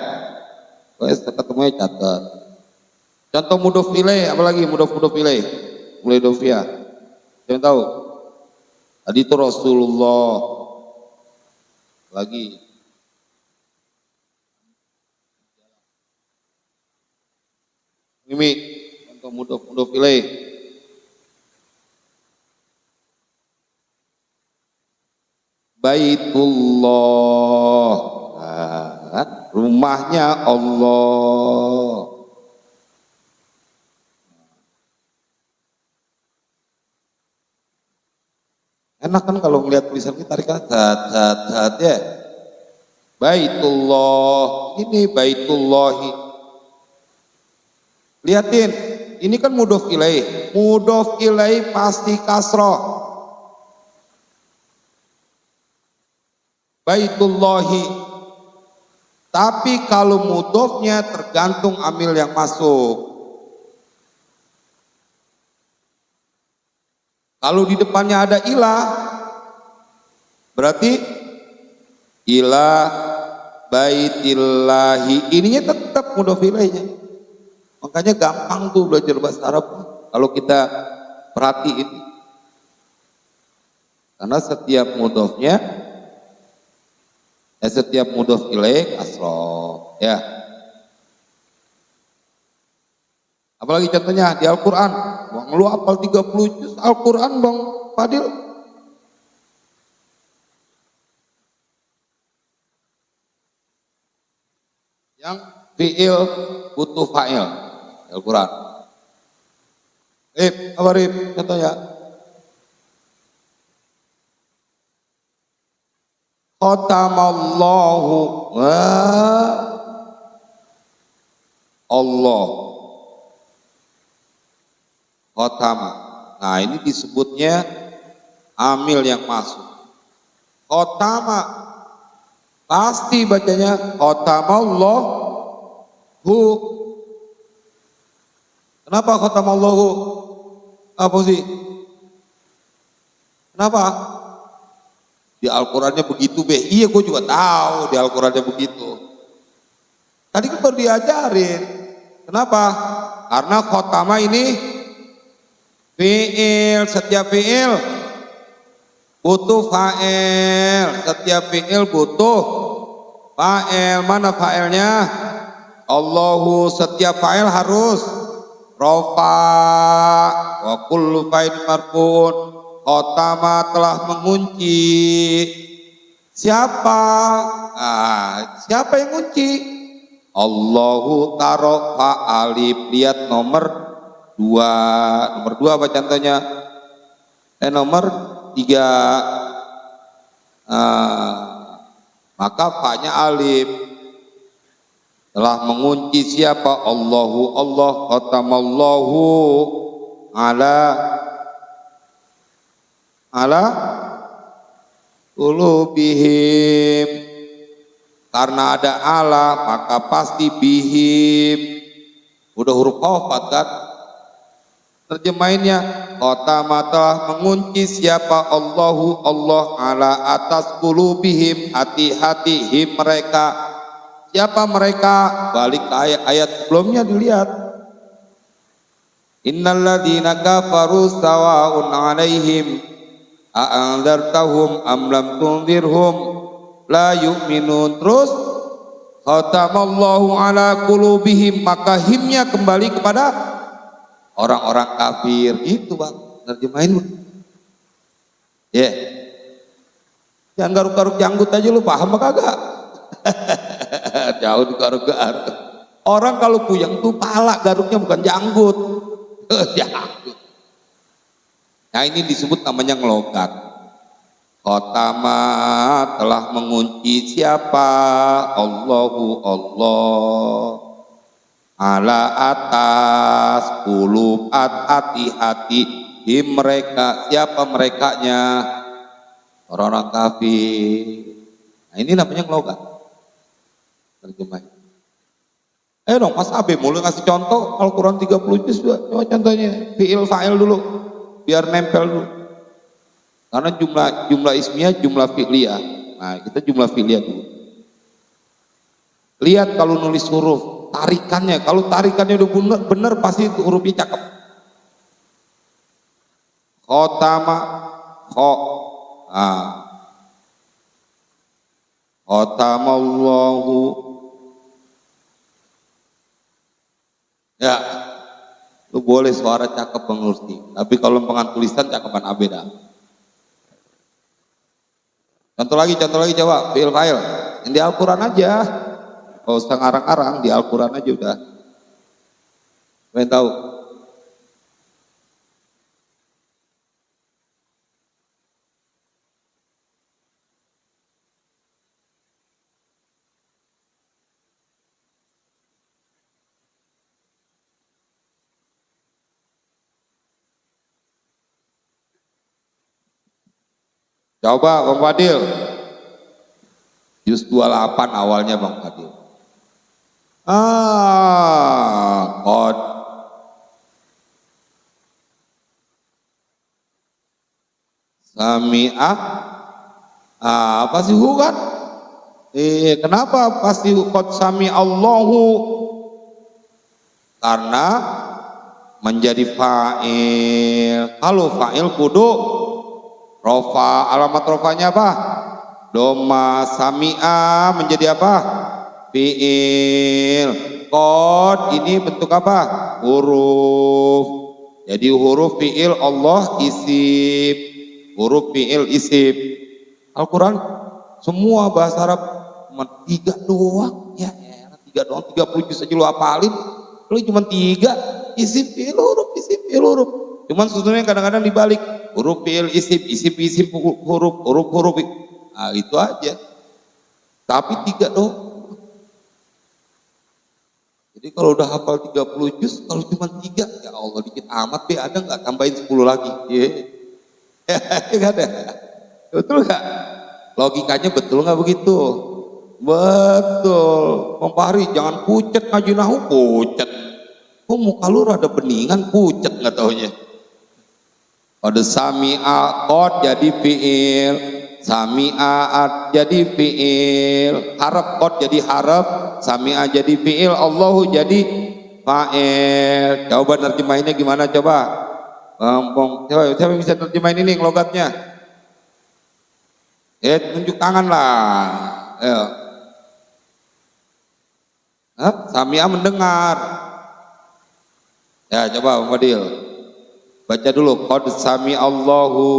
Pokoknya ketemunya catat. Contoh mudhof ilaih, apalagi mudhof ilaih? Mulai dofia. Siapa tahu? Tadi itu Rasulullah. Lagi. Ini contoh mudhof ilaih. Baitullah, rumahnya Allah. Enak kan kalau melihat tulisan kita tarik ya. Baitullah, ini baitullahi. Lihatin, ini kan mudhof ilaih. Mudhof ilaih pasti kasroh. Baitullahi. Tapi kalau mudhofnya tergantung amil yang masuk. Kalau di depannya ada ilah, berarti ilah baitillahi. Ininya tetap mudhof ilaihnya. Makanya gampang tuh belajar bahasa Arab kalau kita perhatiin. Karena setiap mudhofnya setiap mudhof ilaih kasroh, ya. Apalagi contohnya di Al-Quran. Bang, lu hafal 30 juz Al-Quran, Bang Fadil. Yang fi'il butuh fa'il Al-Quran. Apa Rib? Contohnya. Khatamallahu Allah. Khatama. Nah ini disebutnya amil yang masuk. Khatama. Pasti bacanya khatamallahu. Kenapa khatamallahu? Apa sih? Kenapa? Di Al-Qurannya begitu be. Iya gue juga tahu di Al-Qurannya begitu. Tadi kan baru diajarin. Kenapa? Karena khotama ini fi'il. Setiap fi'il butuh fa'il. Setiap fi'il butuh fa'il. Mana fa'ilnya? Allahu. Setiap fa'il harus rofa. Wa kullu fa'il marfu'un. Khotama telah mengunci. Siapa? Siapa yang kunci? Allahu taro fa'alif. Lihat nomor 2. Nomor 2 apa contohnya? Nomor 3. Maka fa'nya alif. Telah mengunci siapa? Allahu. Allah khatamallahu ala qulubihim. Karena ada ala maka pasti bihim. Udah huruf qaf kan? Terjemahinnya khatama telah mengunci siapa? Allahu Allah ala atas qulubihim, hati-hatihim mereka. Siapa mereka? Balik ke ayat sebelumnya dilihat. Innalladzina kafaru sawa'un 'alaihim a'andzartahum am lam tunzirhum la yu'minun. Terus khatamallahu ala qulubihim, maka himnya kembali kepada orang-orang kafir. Gitu Bang, terjemahin. Jangan garuk-garuk janggut aja, lu paham apa kagak? Jauh digaruk-garuk. Orang kalau puyeng tuh pala garuknya, bukan janggut. Janggut. Nah ini disebut namanya ngelogat. Khotama telah mengunci siapa? Allahu Allah. Ala atas qulub hati-hati mereka. Siapa merekanya? Orang-orang kafir. Nah ini namanya ngelogat. Terjemahin. Ayo dong Mas Abe mulai ngasih contoh Al-Quran 30 juz. Coba contohnya fi'il fa'il dulu. Biar nempel dulu. Karena jumlah ismiyah, jumlah fi'liyah. Nah, kita jumlah fi'liyah dulu. Lihat kalau nulis huruf, tarikannya. Kalau tarikannya udah benar pasti itu hurufnya cakep. Khotama, khotamallahu. Ya. Lu boleh suara cakep Bang Nursi, tapi kalau pengen tulisan cakepan abeda. Contoh lagi coba, fi'il fa'il. Yang di Al-Quran aja. Kalau usah ngarang-ngarang, di Al-Quran aja udah. Pengen tahu? Coba Bang Fadil. Juz 28 awalnya Bang Fadil. Qad sami'ah. Apa sih kan? Kenapa pasti qad sami'allahu? Karena menjadi fa'il. Kalau fa'il kudu rofa. Alamat rofanya apa? Doma. Sami'a menjadi apa? Fi'il. Qad ini bentuk apa? Huruf. Jadi huruf fi'il Allah isim. Huruf fi'il isim. Al-Quran semua bahasa Arab cuma 3 doang. Ya 3 3 doang, 30 juz aja lu hafalin. Lu cuma 3 isim fi'il huruf. Cuman sebetulnya kadang-kadang dibalik, huruf fi'il isim huruf. Nah, itu aja. Tapi 3 doang. Jadi kalau udah hafal 30 juz, kalau cuma 3, ya Allah dikit amat deh, ada nggak tambahin 10 lagi? Iya. Nggak ada. Betul nggak? Logikanya betul nggak begitu? Betul. Bang Fahri jangan pucet ngaji nahu, pucet. Kok muka lu rada beningan, pucet nggak taunya. Ada sami'a qad jadi fi'il, sami'a jadi fi'il, harap qad jadi harap, sami'a jadi fi'il, Allahu jadi fa'il. Coba nerjemahinnya gimana coba? Coba siapa bisa nerjemahin ini logatnya? Tunjuk tangan lah. Ayo. Sami'a mendengar. Ya coba Bang Fadil. Baca dulu, qad sami Allahu.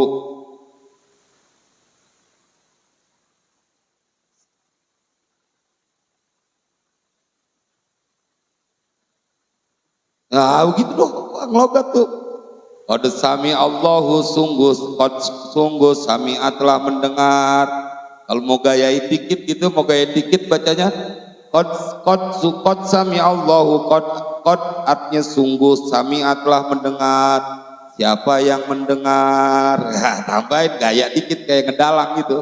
Nah begitu dong, logat tuh. Qad sami Allahu, sungguh sami'a telah mendengar. Kalau mau gaya dikit gitu, mau gaya dikit bacanya qad sami Allahu, qad artinya sungguh, sami'a telah mendengar. Siapa yang mendengar? Ya, tambahin gaya dikit kayak ngedalang gitu.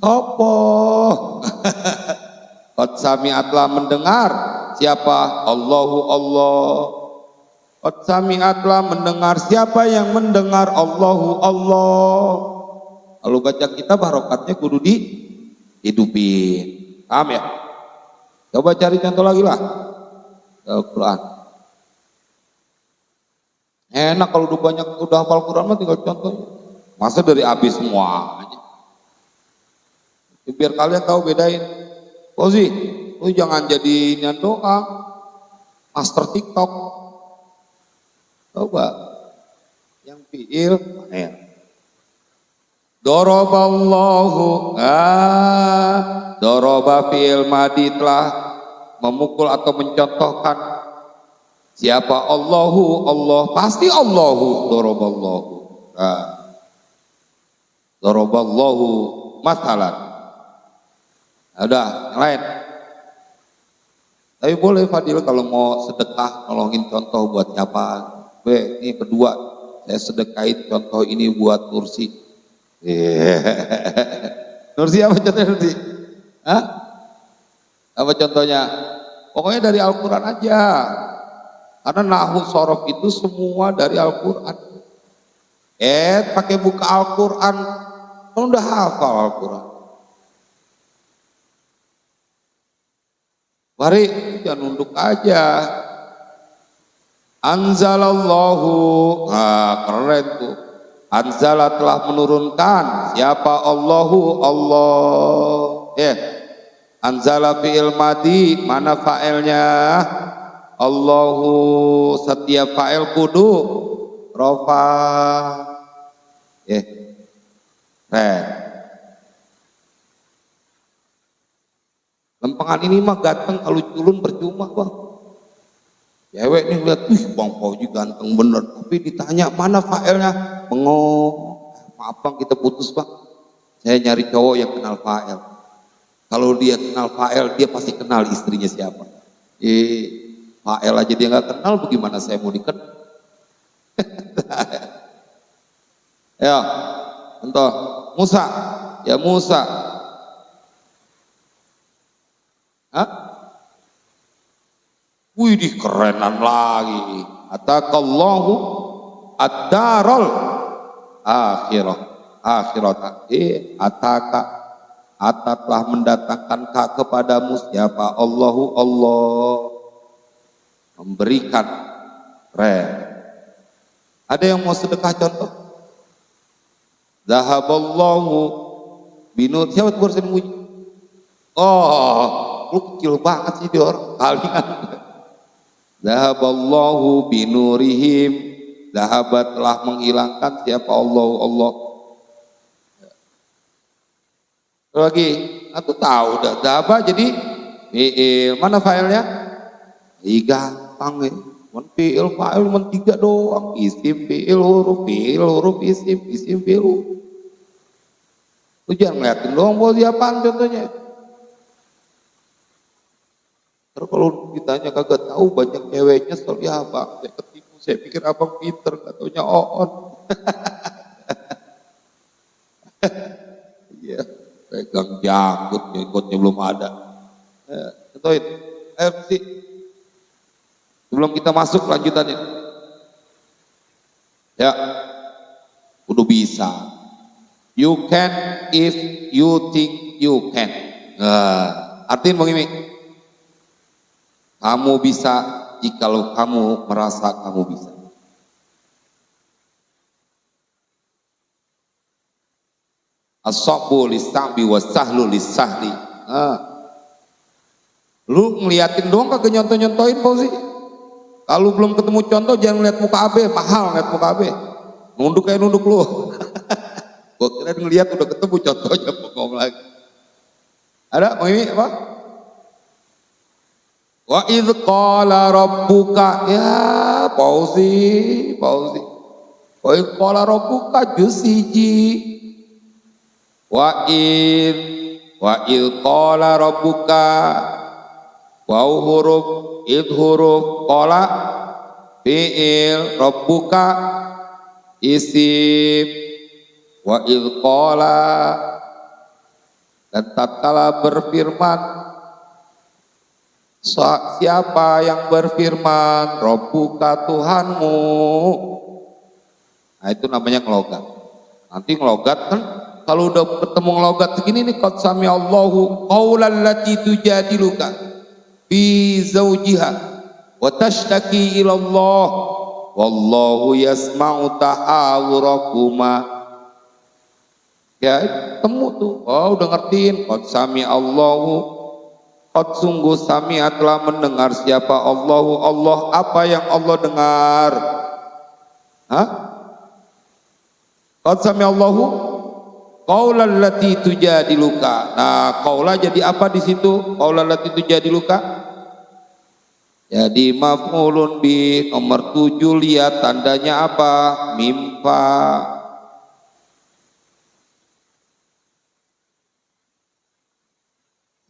Sopo. Qad sami'a telah mendengar. Siapa? Allahu Allah. Qad sami'a telah mendengar. Siapa yang mendengar? Allahu Allah. Lalu baca kitab harokatnya kudu dihidupin. Paham ya? Coba cari contoh lagi lah. Al-Quran. Enak kalau udah hafal Quran mah tinggal contohnya. Masa dari habis semua aja. Biar kalian tahu bedain. Fauzi, lu jangan jadi doang master TikTok. Coba yang fi'il doroballahu, doroba fi'il madi telah memukul atau mencontohkan. Siapa? Allahu, Allah, pasti Allahu, doroballahu. Doroballahu masalan. Udah, yang lain. Tapi boleh Fadil kalau mau sedekah nolongin contoh buat siapa. Ini kedua, saya sedekahin contoh ini buat Nursi. Nursi apa contohnya Nursi? Hah? Apa contohnya? Pokoknya dari Al-Quran aja. Karena nahwu sorof itu semua dari Al-Quran. Pakai buka Al-Quran, kan udah hafal Al-Quran. Mari jangan nunduk aja. Anzalallahu, keren tuh. Anzala telah menurunkan. Siapa? Allahu, Allah. Anzala fi'il madi, mana fa'ilnya? Allahu, setiap fa'il kudu rofa. Lempengan ini mah ganteng, kalau culun percuma bang. Cewek nih lihat, Bang Fauzi ganteng bener, tapi ditanya mana fa'ilnya, bengong. Maaf bang, kita putus bang. Saya nyari cowok yang kenal fa'il. Kalau dia kenal fa'il, dia pasti kenal istrinya siapa. Fa'il aja dia nggak kenal, bagaimana saya mau dikenal? Ya, contoh Musa, ya Musa. Wih, kerenan lagi. Atakallahu ad-daral akhirah. Ata telah mendatangkan kepadamu siapa? Allahu, Allah memberikan. Ada yang mau sedekah contoh? Zahaballahu binur. Siapa tuh barusan bunyi? Lu kecil banget sih dia orang kalian. Zahaballahu binurihim. Zahabat telah menghilangkan siapa? Allah. Lagi, aku tahu dah. Zahabah jadi fi'il. Mana fa'ilnya? Gampang ya. Fi'il fa'il cuma 3 doang. Isim fi'il huruf isim fi'il huruf. Lu jangan ngeliatin doang posisi apaan contohnya. Terus kalau ditanya kagak tahu, banyak ceweknya soal ya abang, saya ketipu, saya pikir abang pinter, gak taunya oon. Iya, pegang janggutnya belum ada. Contohin, ayo sih. Sebelum kita masuk lanjutannya. Ya, udah bisa. You can if you think you can. Artinya begini. Kamu bisa jikalau kamu merasa kamu bisa. As-sabbu lis-sa'bi was-sahlu lis-sahli. Lu ngeliatin doang kagak nyontoh-nyontohin Fauzi. Kalau belum ketemu contoh jangan ngeliat muka abe, mahal ngeliat muka abe. Nunduk kayak nunduk lu. Gua kira ngeliat udah ketemu contohnya ngomong lagi. Ada mau ini apa? Wa idz qala rabbuka, ya Fauzi. Wa idz qala rabbuka juz 1. Wa idz qala rabbuka, wa huruf id huruf, qala fi'il, rabbuka isim. Wa idz qala, dan tatkala berfirman. Siapa yang berfirman? Rabbuka, Tuhanmu. Nah itu namanya ngelogat. Nanti ngelogat kan kalau udah ketemu ngelogat segini nih, qad sami Allahu qaulal lati tujadiluka fi zawjiha wa tashtaki ila Allah wallahu yasma'u tahawurakuma. Ya temu tuh. Oh udah ngertiin. Qad sami Allahu, qad sungguh sami'a telah mendengar siapa Allahu, Allah. Apa yang Allah dengar? Qad sami Allahu qaulal lati tujadiluka. Nah, qaula jadi apa di situ? Qaulal lati tujadiluka jadi maf'ulun bi. Nomor 7 lihat tandanya apa? Mimpa.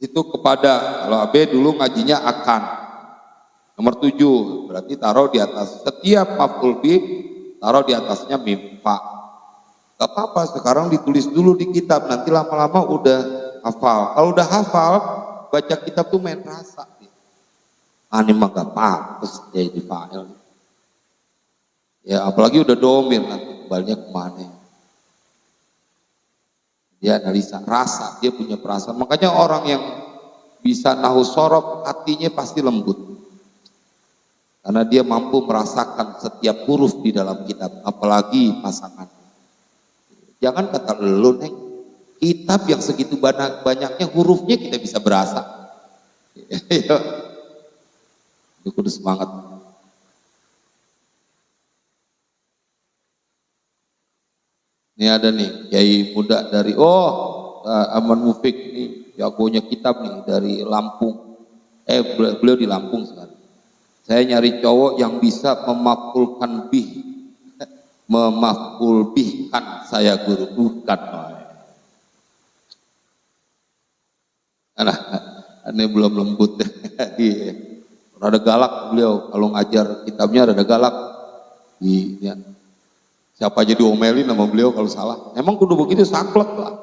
Itu kepada, kalau AB dulu ngajinya akan. Nomor 7 berarti taruh di atas setiap maf'ul bi, taruh di atasnya mimpa. Gak apa-apa, sekarang ditulis dulu di kitab, nanti lama-lama udah hafal. Kalau udah hafal, baca kitab tuh main rasa. Ini mah gak pantas jadi fa'il. Ya apalagi udah domir, nanti kembalinya kemana. Dia analisa rasa, dia punya perasaan. Makanya orang yang bisa nahu sorof, hatinya pasti lembut. Karena dia mampu merasakan setiap huruf di dalam kitab, apalagi pasangan. Jangan kata lu Neng, kitab yang segitu banyaknya hurufnya kita bisa berasa. Itu kudu semangat. Ini ada nih kiai muda dari Aman Mufik nih, jagonya kitab nih dari Lampung. Beliau di Lampung sekarang. Saya nyari cowok yang bisa memafulkan memafulbihkan saya guru, bukan. Ini belum lembut. Rada galak beliau kalau ngajar kitabnya, rada galak. Iya. Siapa aja diomelin sama beliau kalau salah. Emang kudu begitu, saklek lah.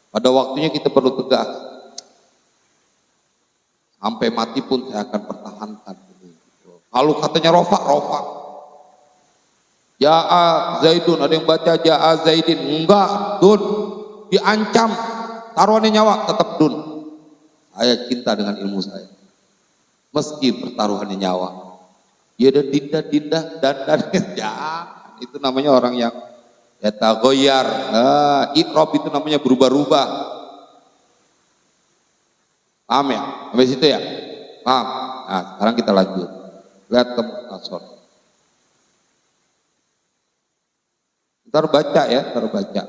Pada waktunya kita perlu tegas. Sampai mati pun saya akan pertahankan. Kalau katanya rofa. Ja'a Zaidun, ada yang baca Ja'a Zaidin. Enggak, Dun. Diancam. Taruhannya nyawa, tetap Dun. Saya cinta dengan ilmu saya. Meski pertaruhannya nyawa. Ya ada dinda dan ya. Itu namanya orang yang yatagoyar. Iqrob itu namanya berubah-ubah. Paham ya? Sampai situ ya? Paham? Nah sekarang kita lanjut. Lihat ke Mukhtasar. Ntar baca ya, ntar baca.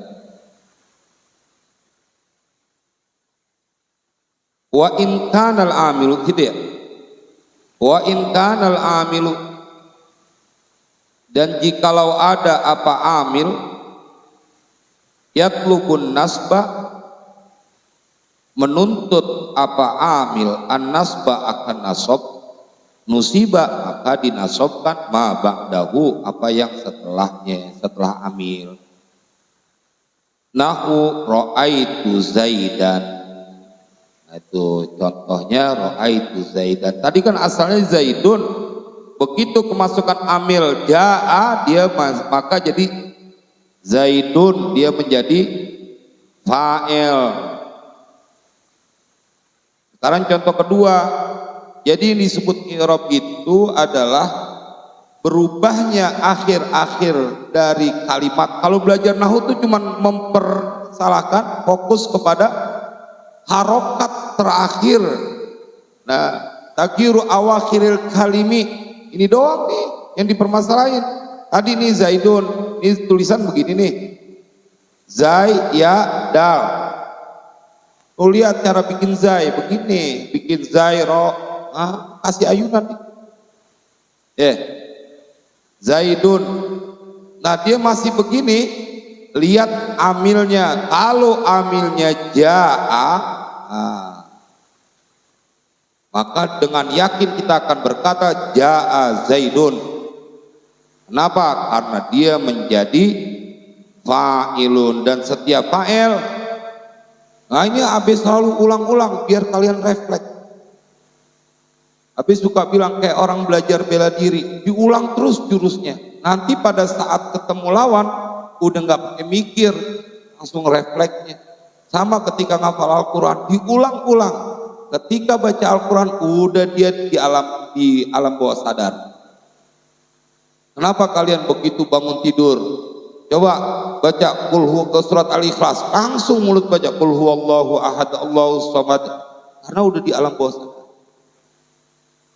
Wa in kanal amilu gitu ya. Wa in kanal amilu, dan jikalau ada apa amil yatlubun nasba, menuntut apa amil an nasba akan nasab, nusiba maka dinasobkan ma ba'dahu apa yang setelahnya, setelah amil. Nahu ra'aitu Zaidan, nah itu contohnya ra'aitu Zaidan. Tadi kan asalnya Zaidun, begitu kemasukan amil ja'a dia maka jadi Zaidun, dia menjadi fa'il. Sekarang contoh kedua, jadi yang disebut i'rab itu adalah berubahnya akhir-akhir dari kalimat. Kalau belajar nahwu itu cuma mempersalahkan fokus kepada harokat terakhir. Nah, takiru awakhiril kalimi, ini doang nih yang dipermasalahin. Tadi nih Zaidun, ini tulisan begini nih, Zai ya dal. Tuh lihat cara bikin Zai begini, bikin Zai ro, kasih ayunan nih. Zaidun. Nah dia masih begini, lihat amilnya. Kalau amilnya ja'a, maka dengan yakin kita akan berkata ja'a Zaidun. Kenapa? Karena dia menjadi fa'ilun, dan setiap fa'il, nah ini habis selalu ulang-ulang biar kalian refleks. Habis suka bilang kayak orang belajar bela diri, diulang terus jurusnya. Nanti pada saat ketemu lawan udah nggak pakai mikir, langsung refleksnya. Sama ketika ngafal Al-Quran, diulang-ulang. Ketika baca Al-Quran udah dia di alam bawah sadar. Kenapa kalian begitu bangun tidur? Coba baca surat Al-Ikhlas, langsung mulut baca qul huwallahu ahad Allahu samad, karena udah di alam bawah sadar.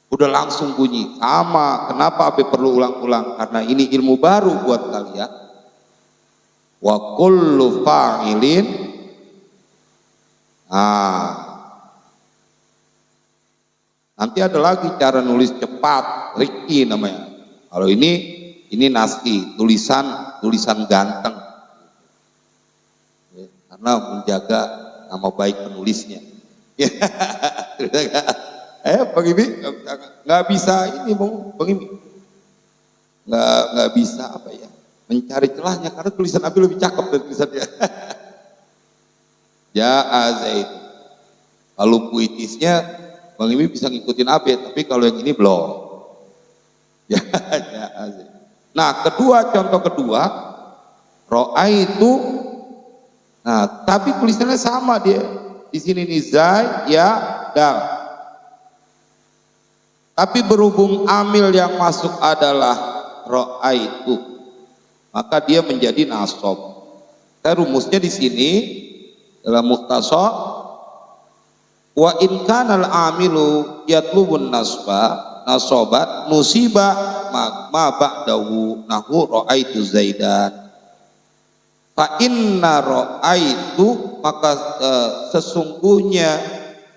Udah langsung bunyi. Sama, kenapa Abe perlu ulang-ulang? Karena ini ilmu baru buat kalian. Wa kullu fa'ilin, nanti ada lagi cara nulis cepat, Riki namanya. Kalau ini naski, tulisan ganteng, karena menjaga nama baik penulisnya. Bang Imi nggak bisa ini Bang Imi, nggak bisa apa ya, mencari celahnya, karena tulisan Abi lebih cakep dari tulisan dia. Ja'a Zaid. Kalau puitisnya Bang Imi bisa ngikutin Abi, tapi kalau yang ini belum. Ja'a Zaid. Nah contoh kedua ro'aitu. Nah tapi tulisannya sama dia di sini nih, Zai ya dal. Tapi berhubung amil yang masuk adalah ro'aitu, maka dia menjadi nasab. Rumusnya di sini dalam mukhtasar, wa in kanal amilu yatlubun nasobat musiba ma ba'dahu nahu ro'aitu Zaidan. Fa inna ro'aitu, maka sesungguhnya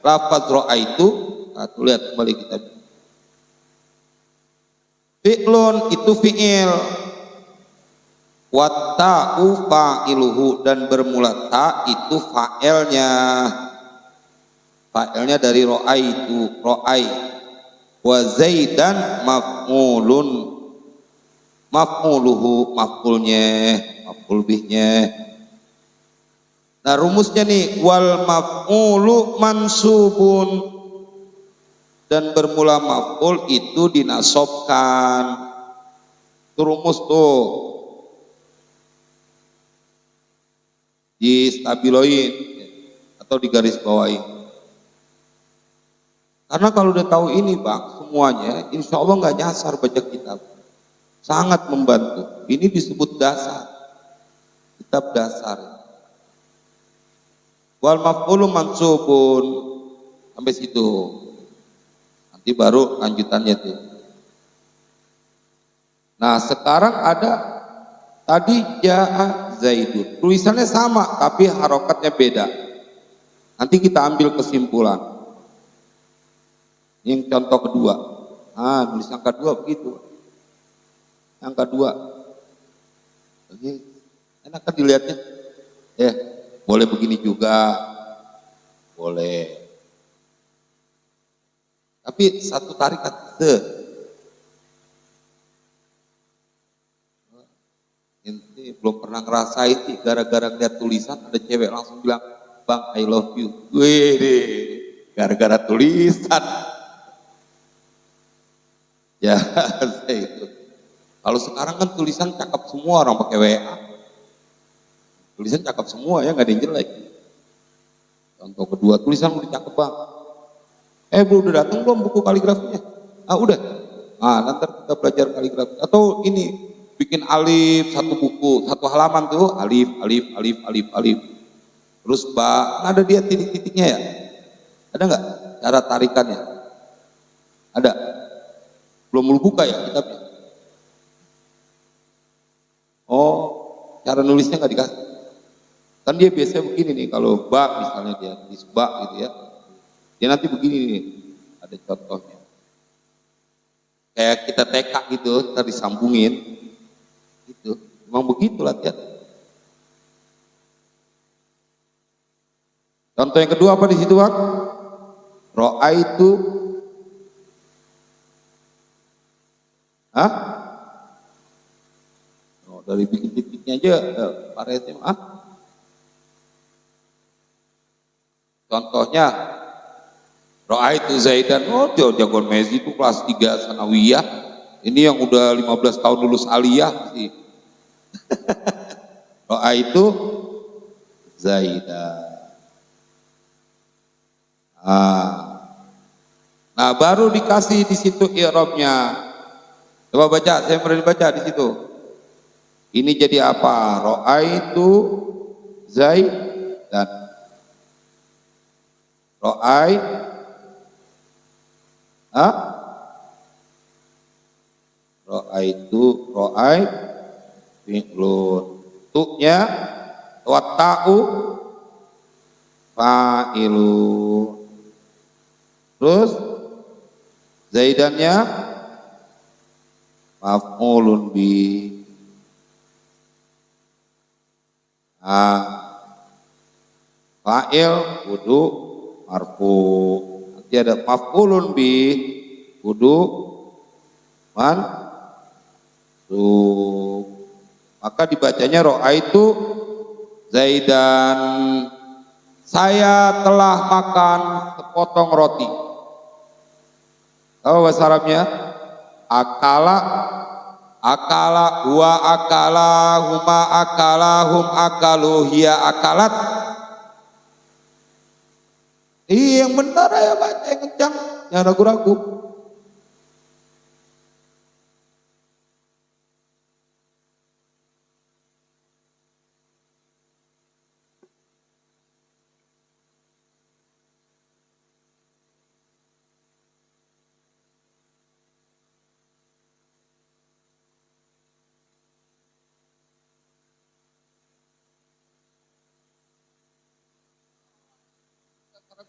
lafaz ro'aitu, nah tuh lihat kembali kita. Fi'lun itu fi'il, wa ta'u fa'iluhu, dan bermula ta itu fa'ilnya. Fa'ilnya dari ro'aitu, ro'ai. Wa Zaidan maf'ulun, maf'uluhu, maf'ulnya, maf'ul bihnya. Nah rumusnya nih, wal maf'ulu mansubun, dan bermula maf'ul itu dinasobkan. Itu rumus tuh, di stabiloin atau di garis bawahi. Karena kalau udah tahu ini Bang, semuanya insya Allah nggak nyasar baca kitab, sangat membantu. Ini disebut dasar, kitab dasar. Wal maf'ulu mansubun, sampai situ. Nanti baru lanjutannya tuh. Nah sekarang ada tadi ja'a Zaidun, tulisannya sama tapi harokatnya beda. Nanti kita ambil kesimpulan. Yang contoh kedua. Nulis angka 2 begitu. Angka 2. Oke. Enak kan dilihatnya? Boleh begini juga. Boleh. Tapi satu tarikan Ini belum pernah ngerasain sih, gara-gara lihat tulisan ada cewek langsung bilang, "Bang, I love you." Wih, gara-gara tulisan. Ya, itu. Kalau sekarang kan tulisan cakep semua, orang pakai WA. Tulisan cakep semua ya, nggak ada yang jelek. Contoh kedua, tulisan udah cakep, Bang. Bro, udah datang belum buku kaligrafinya? Udah. Nanti kita belajar kaligrafi. Atau ini, bikin alif satu buku, satu halaman tuh, alif, alif, alif, alif, alif. Terus ada dia titik-titiknya ya? Ada nggak cara tarikannya? Ada? Belum lu buka ya kitabnya? Oh, cara nulisnya nggak dikasih. Kan dia biasanya begini nih, kalau misalnya dia tulis gitu ya. Dia nanti begini nih, ada contohnya. Kayak kita TK gitu, ntar disambungin. Gitu. Memang begitu latihan. Contoh yang kedua apa di situ, Bang? Ro'aitu. Dari bikin titiknya aja, paretnya Contohnya, Ro'aitu Zaidan. Jagoan Messi itu kelas 3 sanawiyah. Ini yang udah 15 tahun lulus aliyah sih. Ro'aitu Zaidan. Nah, baru dikasih di situ i'rabnya. Coba baca, saya pernah baca di situ. Ini jadi apa? Ro'aitu Zaidan. Ro'ai ro'ai fi'lun. Tu'nya watta'u fa'ilun. Terus Zaidannya maf'ulun bi. Fa'il kudu marfu. Nanti ada maf'ulun bi kudu mansub. Maka dibacanya Ro'aitu Zaidan. Saya telah makan sepotong roti. Tahu bahasa Arabnya? Akala, huwa akala, huma akala, hum akalu, hiya akalat. Yang benar ya baca, yang kencang, jangan ragu-ragu.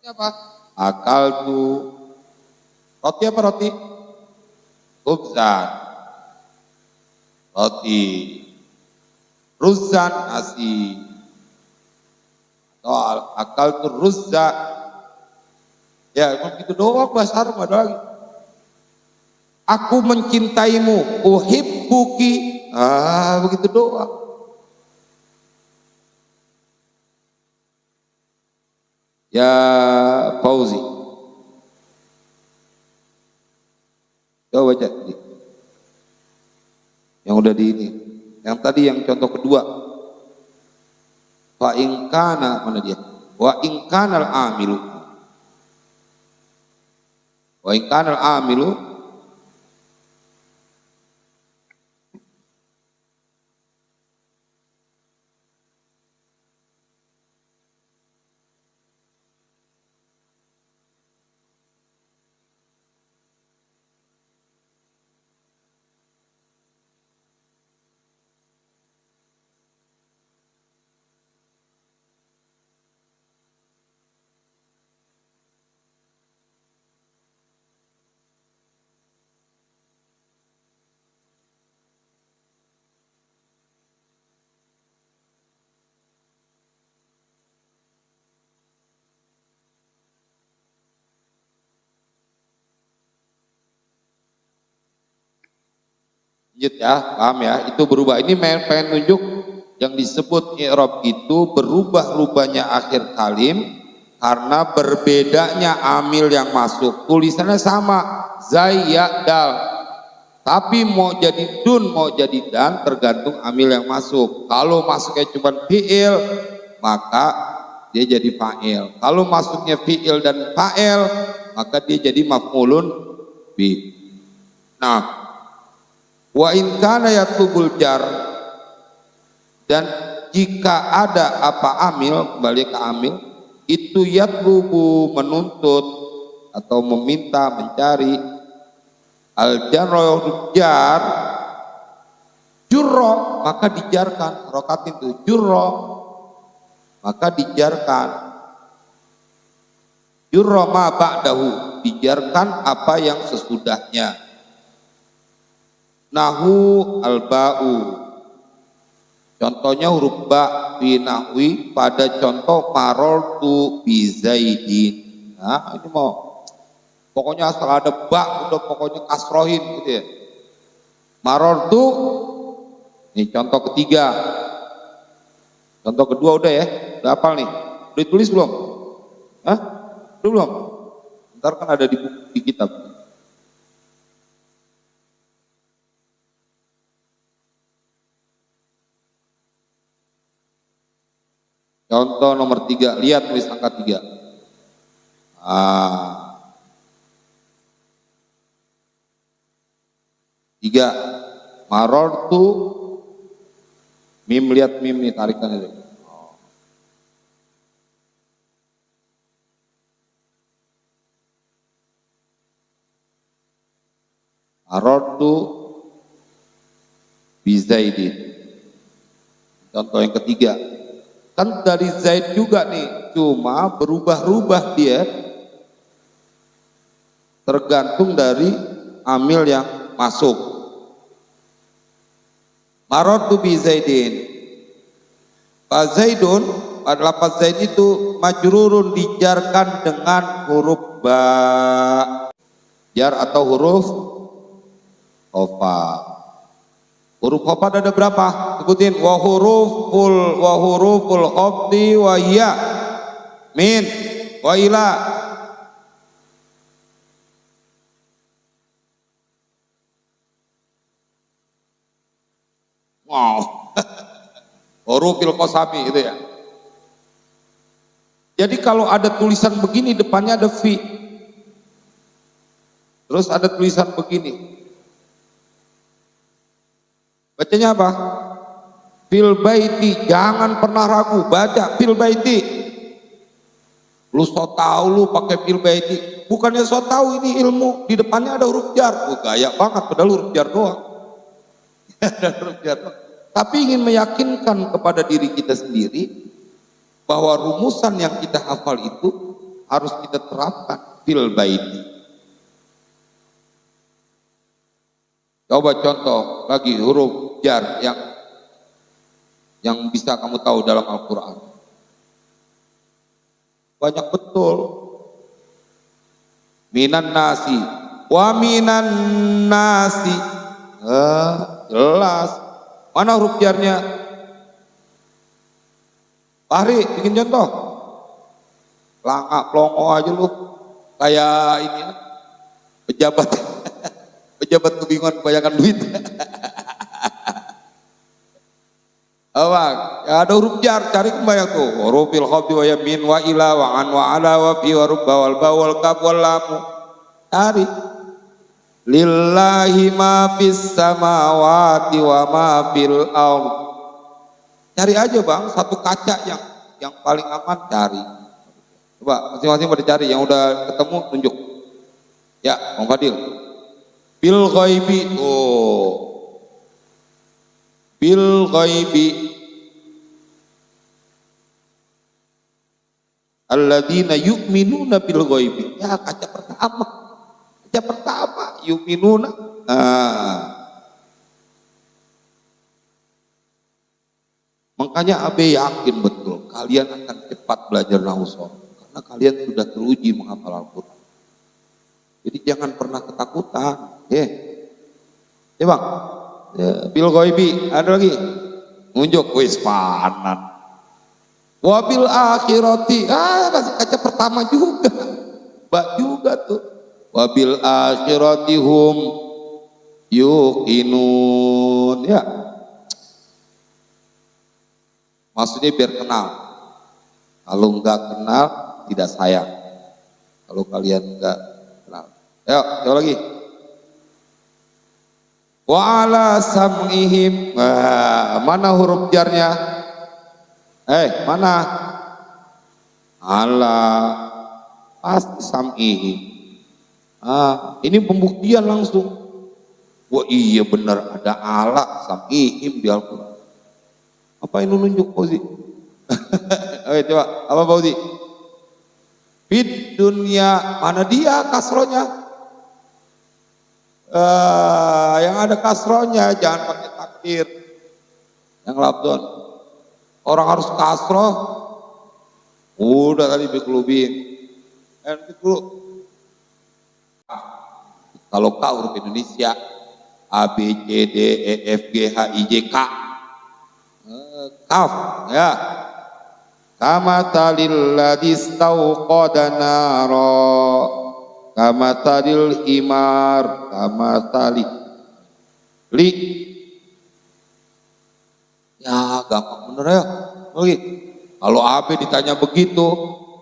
Apa? Akal tuh roti apa roti? Khubzan roti, ruzan nasi. Atau akal tuh ruzza. Ya begitu doang, bahasa Arab ada lagi. Aku mencintaimu, uhibbuki. Begitu doang. Ya Fauzi, coba baca yang udah di ini, yang tadi yang contoh kedua. Fa in kana, mana dia? Wa in kana al-amilu, wa in kana al-amilu Ya, paham ya? Itu berubah. Ini pengen nunjuk yang disebut i'rab itu berubah-rubahnya akhir kalim karena berbedanya amil yang masuk. Tulisannya sama, zai ya dal. Tapi mau jadi dun, mau jadi dan tergantung amil yang masuk. Kalau masuknya cuma fi'il, maka dia jadi fa'il. Kalau masuknya fi'il dan fa'il, maka dia jadi maf'ulun bi. Nah, wa in kana yatlubul jar, dan jika ada apa amil, kembali ke amil, itu yatlubu menuntut atau meminta, mencari, al jar jurro, maka dijarkan, rokatin itu jurro, maka dijarkan, jurro ma ba'dahu, dijarkan apa yang sesudahnya. Nahu al-ba'u, contohnya huruf ba fi nahwi pada contoh marartu bi zaidin. Nah, ini mau pokoknya asal ada ba udah pokoknya kasrohin gitu ya. Marartu, ini contoh ketiga. Contoh kedua udah ya, udah hafal nih. Udah ditulis belum? Hah? Belum? Ntar kan ada di buku, di kitab. Contoh nomor 3, lihat tulis angka 3. Ah. 3. Marartu, mim, lihat mim nih, tarikan itu. Marartu bi Zaidin. Contoh yang ketiga. Kan dari Zaid juga nih, cuma berubah-ubah dia tergantung dari amil yang masuk. Marartu bi Zaidin. Fa Zaidun, pada lafaz Zaid itu majrurun, dijarkan dengan huruf ba, jar atau huruf khofa. Huruf khofad ada berapa? Sebutin. Wa huruful khofdi wa hiya min wa ila. Wow. Hurufil qasami itu ya. Jadi kalau ada tulisan begini depannya ada fi. Terus ada tulisan begini. Bacanya apa? Fil baiti, jangan pernah ragu, baca fil baiti. Lu so tahu lu pakai fil baiti, bukannya so tahu ini ilmu, di depannya ada huruf jar. Oh, gaya banget, padahal huruf jar doang. Ada huruf jar doang. Tapi ingin meyakinkan kepada diri kita sendiri bahwa rumusan yang kita hafal itu harus kita terapkan fil baiti. Coba contoh lagi huruf jar yang bisa kamu tahu dalam Al-Quran. Banyak betul. Minan nasi, wa minan nasi. Jelas. Mana huruf jarnya? Fahri, bikin contoh. Langak plongo aja lu. Kayak ini pejabat. Pejabat kebingungan kebanyakan duit. Apa? Ya, ada huruf jar, cari kebanyak tuh. Hurufil khafdi wa yamin wa ila wa an wa ala wa fi wa rubba wal ba wal kaf wal lam. Cari. Lillahi ma fis samawati wa ma fil ardh. Cari aja Bang, satu kaca yang paling aman cari. Coba masing-masing pada cari, yang udah ketemu tunjuk. Ya, Bang Fadil. Bil ghaibi, oh. Bil ghaibi alladzina yu'minuna bil ghaibi. Ya, kaca pertama. Kaca pertama yu'minuna. Makanya Abe yakin betul kalian akan cepat belajar nahwu sharaf karena kalian sudah teruji menghafal Al-Qur'an. Jadi jangan pernah ketakutan. Ya Bang, Ya, bil ghaibi, ada lagi. Nunjuk wis panan. Wabil akhirati, kasih kaca pertama juga. Mbak juga tuh. Wabil akhirati hum yuqinun. Ya. Maksudnya biar kenal. Kalau enggak kenal, tidak sayang. Kalau kalian enggak kenal. Ayo, coba lagi. Wa ala sam'ihim. Mana huruf jarnya? Mana? Ala. Pasti sam'ihim. Ini pembuktian langsung. Wah iya benar ada ala sam'ihim di Al-Quran. Apa ini nunjuk Fauzi? Oke coba, apa Fauzi? Fid dunya, mana dia kasronya? Yang ada kasronya, jangan pakai takdir. Yang labdon. Orang harus kasroh. Udah tadi biklubin. Kalau K huruf Indonesia, A, B, C, D, E, F, G, H, I, J, K. Kaf, ya. Kama talil ladis tauqada naro. Kama talil himar. Kama tali. Li. Ya gampang bener ya. Lagi. Kalau AB ditanya begitu,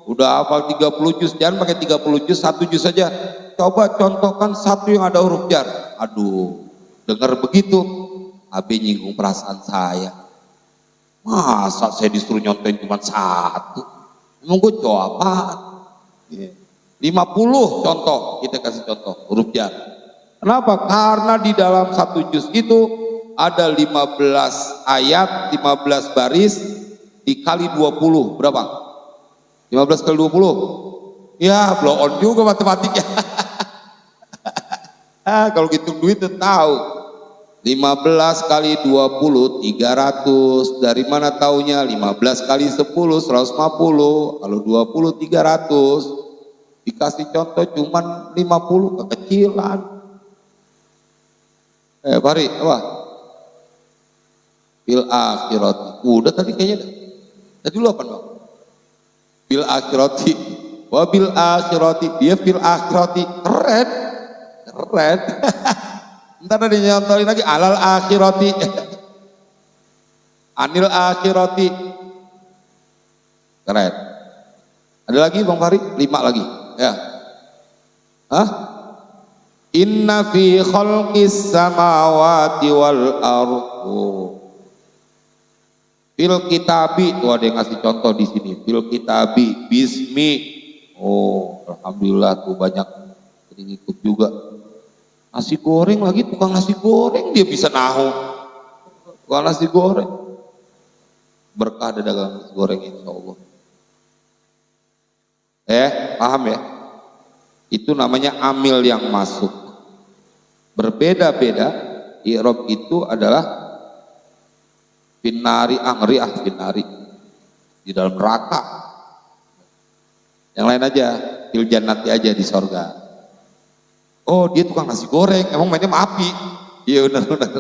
udah hafal 30 juz, jangan pakai 30 juz, 1 juz saja. Coba contohkan satu yang ada huruf jar. Aduh, dengar begitu, AB nyinggung perasaan saya. Masa saya disuruh nyontohin cuma satu? Emang gue cowok apaan? 50 contoh, kita kasih contoh huruf jar. Kenapa? Karena di dalam satu juz itu ada 15 ayat, 15 baris dikali 20. Berapa? 15 kali 20? Ya blow on juga matematiknya. Kalau gitu duit tuh tahu. 15 kali 20 300. Dari mana taunya? 15 kali 10 150. Kalau 20 300. Dikasih contoh cuman 50, kekecilan. Bari apa? Bil akhirati. Udah tadi kayaknya. Tadi lu apa Bang? Bil akhirati. Wa bil akhirati. Dia bil akhirati. Keren. Keren. Ntar ada nyontohin lagi alal akhirati. Anil akhirati. Keren. Ada lagi Bang Fahri? 5 lagi. Ya. Inna fi khalqis samawati wal ardu. Fil kitabi, tuh ada yang ngasih contoh di sini. Fil kitabi, bismi. Oh, alhamdulillah tuh banyak yang ikut juga. Nasi goreng lagi, tukang nasi goreng dia bisa nahu. Tukang nasi goreng. Berkah ada dagang nasi goreng insya Allah. Paham ya? Itu namanya amil yang masuk. Berbeda-beda, i'rab itu adalah finari finari di dalam neraka. Yang lain aja, fil jannati aja di sorga. Oh dia tukang nasi goreng, emang mainnya sama api. Iya benar-benar.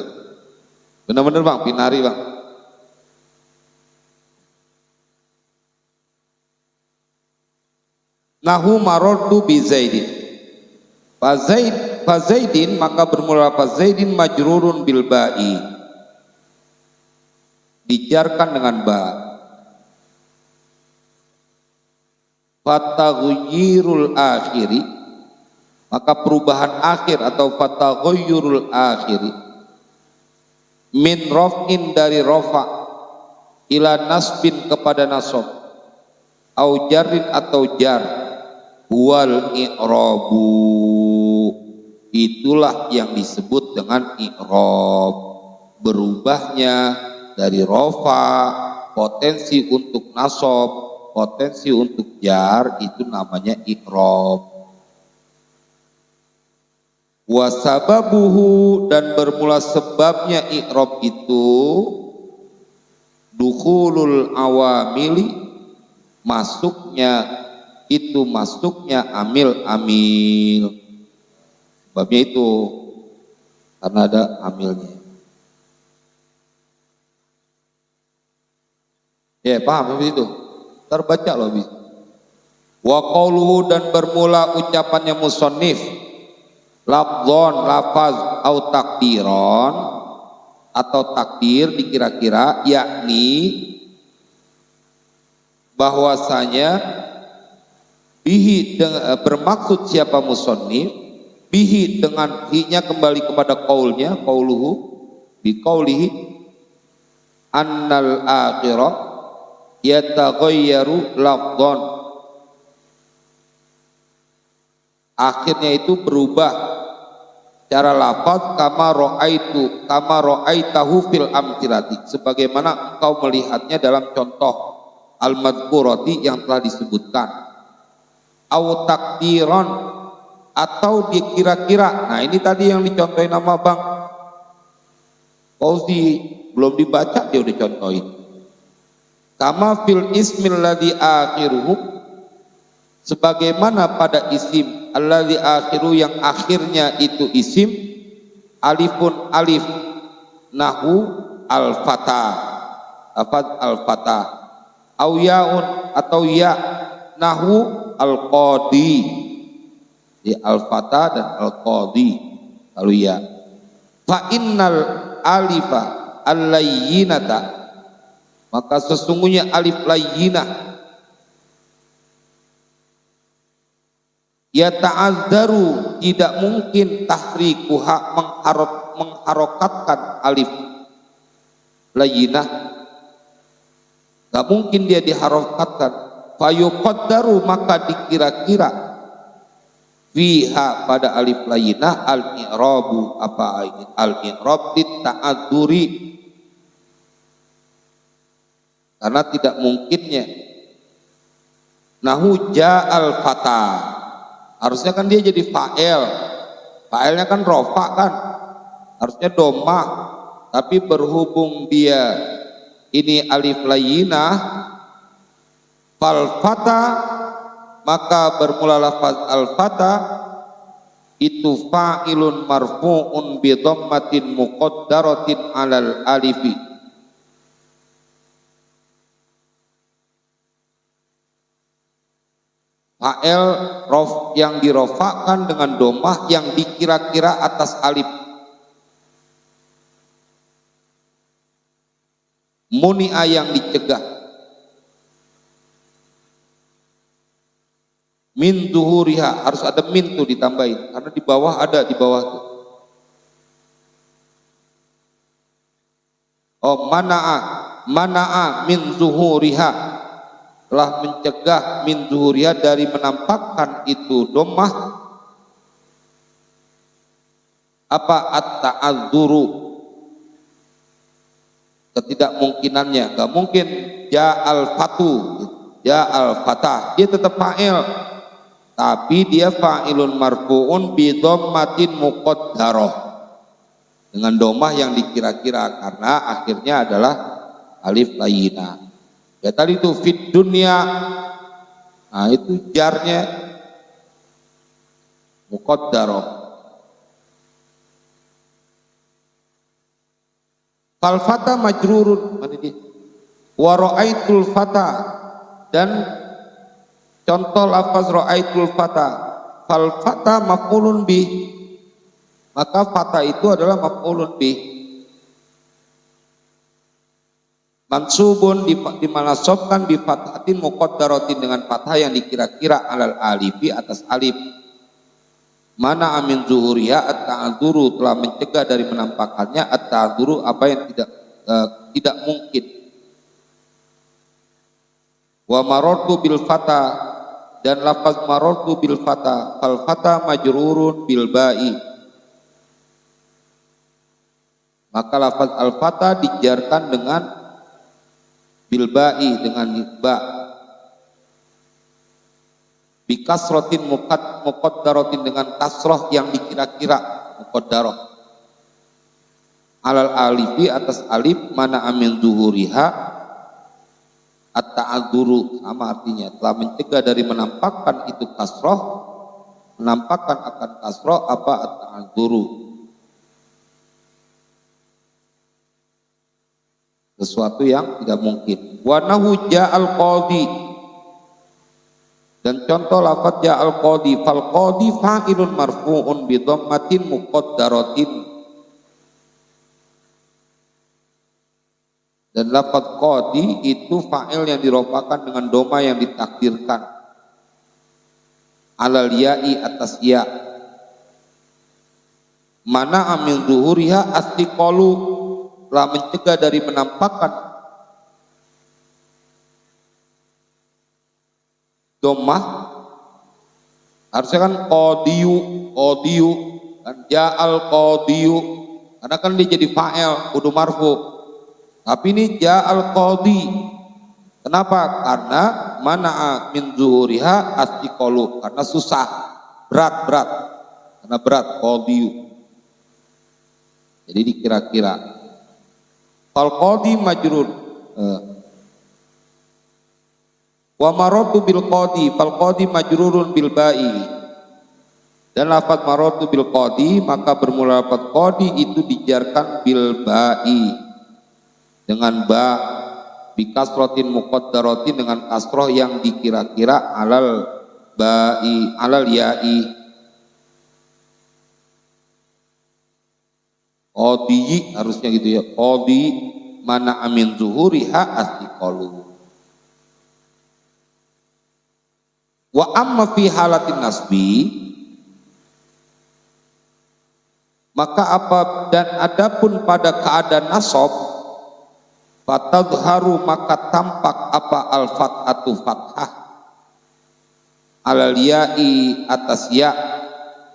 Benar-benar Bang, finari Bang. Nahu marortu bi Zaidin. Fazaidin maka bermula Fazaidin majrurun bil ba'i. Dijarkan dengan ba. Fataghyirul akhiri maka perubahan akhir atau fataghyirul akhiri min raf'in dari rafa ila nasbin kepada nasab au jarrin atau jar wal i'rabu itulah yang disebut dengan i'rab. Berubahnya dari rafa potensi untuk nasab, potensi untuk jar itu namanya i'rab. Wasababuhu dan bermula sebabnya i'rab itu dukhulul awamili masuknya amil. Sebabnya itu karena ada amilnya. Ya paham habis itu. Terbaca loh habis. Wa qauluhu dan bermula ucapannya musannif lafzon lafaz au takdiron atau takdir dikira-kira yakni bahwasanya bihi bermaksud siapa musannif bihi dengan hi-nya kembali kepada qaulnya qauluhu bi qaulihi annal akhirah yataghayyaru lafzon akhirnya itu berubah cara lafaz kama ra'aitahu fil amthilati sebagaimana engkau melihatnya dalam contoh al-madhkurati yang telah disebutkan au takdiron atau dikira-kira. Nah ini tadi yang dicontohin nama Bang Fauzi belum dibaca dia udah contohin kama fil ismil ladzi akhiruhu sebagaimana pada isim alladzi akhiru yang akhirnya itu isim alifun alif nahu al-fata lafaz al-fata au yaun atau ya nahu al-qadi di al-fata dan al-qadi kalau ya fa innal alifa al-layyinata maka sesungguhnya alif layyinah ya ta'azzaru tidak mungkin tahrikuha mengharokatkan alif layyinah gak mungkin dia diharokatkan fayuqaddaru maka dikira-kira fiha pada alif layyinah al-i'rabu apa ini al-i'rab ta'adzuri karena tidak mungkinnya nahu ja'al fata harusnya kan dia jadi fa'il fa'ilnya kan rofa kan harusnya domah tapi berhubung dia ini alif layyinah fal fata maka bermula lafaz al fata itu fa'ilun marfu'un bi dhammatin muqaddaratin 'alal alifi fa'il rof yang dirofakkan dengan domah yang dikira-kira atas alif muni'a yang dicegah min zuhuriha harus ada min tuh ditambahin karena di bawah ada di bawah tuh oh mana'a min zuhuriha telah mencegah min zuhuriha dari menampakkan itu domah apa at-ta'adzuru ketidakmungkinannya gak mungkin ja'al fatu ja'al fatah dia tetap fa'il tapi dia fa'ilun marfu'un bi dhammatin muqaddarah dengan domah yang dikira-kira karena akhirnya adalah alif layyinah ya tadi itu fit dunya nah itu jarnya muqaddarah fal fata majrurun mana dia wa ra'aitul fata dan contoh lafaz ra'aitul fata fal fata maf'ulun bih maka fata itu adalah maf'ulun bih mansubun dimanasobkan bi fathatin muqaddaratin dengan fathah yang dikira-kira alal alifi atas alif mana amin zuhuriha at-ta'adzuru telah mencegah dari menampakannya at-ta'adzuru apa yang tidak mungkin wa marartu bil fata dan lafaz marartu bil fata fal fata majrurun bil ba'i maka lafaz al fata dijarkan dengan bil ba'i dengan ba bi kasratin muqaddaratin dengan kasrah yang dikira-kira muqaddarah alal alifi atas alif mana amin zuhuriha at-ta'adzuru sama artinya telah mencegah dari menampakkan itu kasrah menampakkan akan kasrah apa at-ta'adzuru sesuatu yang tidak mungkin. Wa nahu ja'al qadi, dan contoh lafaz ja'al qadi, fal qadi fa'ilun marfu'un bi dhammatin muqaddaratin, dan lafaz qadi itu fa'il yang dirofakkan dengan doma yang ditakdirkan alal ya'i atas ya. Mana amil zuhuriha astiqalu, telah mencegah dari menampakkan domah. Harusnya kan qadiyu kan, ja'al qadiyu, karena kan dia jadi fa'il kudu marfu. Tapi ini ja'al qadi. Kenapa? Karena mana'a min zuhuriha astiqalu, karena susah, berat, karena berat qadiyu. Jadi dikira-kira. Fal qadi majrur. Wa maratu bil qadi, fal qadi majrurun bil ba'i. Dan lafaz maratu bil qadi, maka bermula lafaz qadi itu dijarkan bil ba'i, dengan ba, bi kasratin muqaddaratin, dengan kasroh yang dikira-kira alal ba'i, alal ya'i. Qadi harusnya gitu ya, qadi mana amin zuhuriha astiqalu. Wa amma fi halatin nasbi, maka apa dan adapun pada keadaan nasab, fatadharu, maka tampak apa al-fathatu fathah alal ya'i atas ya,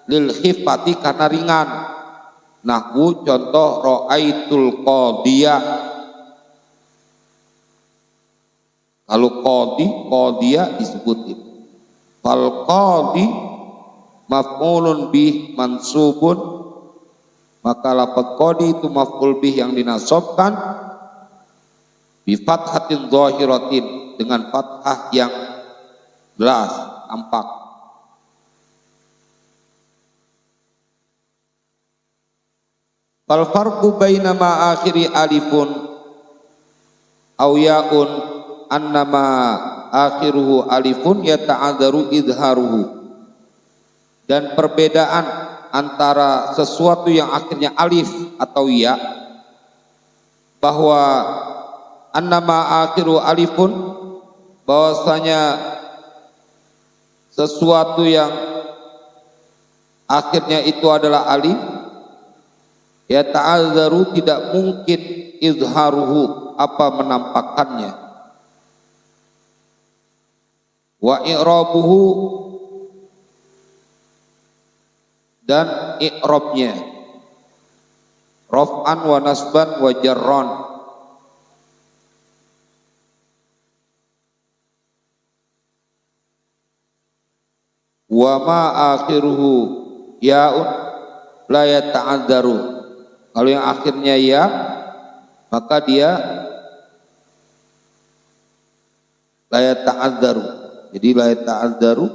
lil khifati karena ringan. Nahwu contoh ra'aitul qadiyah. Kalau qadiyah disebut itu. Fal qadi maf'ulun bih mansubun, maka lafaz qadi itu maf'ul bih yang dinasabkan bi fathatin zahiratin, dengan fathah yang jelas, tampak. Fal farqu baina ma akhiri alifun aw ya'un annama akhiruhu alifun yata'adzaru idharuhu, dan perbedaan antara sesuatu yang akhirnya alif atau ya, bahwa annama akhiru alifun, bahwasanya sesuatu yang akhirnya itu adalah alif, ya ta'azzaru, tidak mungkin izharuhu, apa menampakkannya, wa i'rabuhu, dan i'rabnya, raf'an wa nasban wa jarran. Wa ma akhiruhu ya'un la yata'azzaru, kalau yang akhirnya ya, maka dia la yata'adzaru. Jadi la yata'adzaru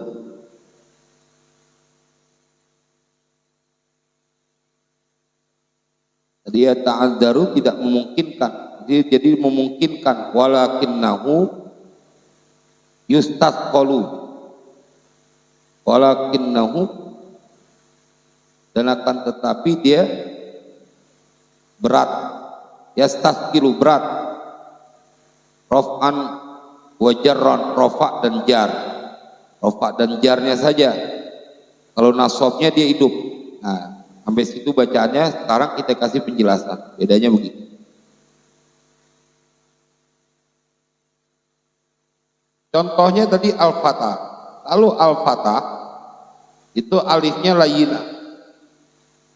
dia ta'adzaru tidak memungkinkan. Jadi memungkinkan, walakinnahu yustasqalu, walakinnahu, dan akan tetapi dia berat, yastasqilu, berat, raf'an wa jarran, rafa dan jar, rafa dan jarnya saja. Kalau nasabnya dia hidup. Nah, sampai situ bacaannya. Sekarang kita kasih penjelasan bedanya begitu. Contohnya tadi al-fatah. Kalau al-fatah itu alifnya layina,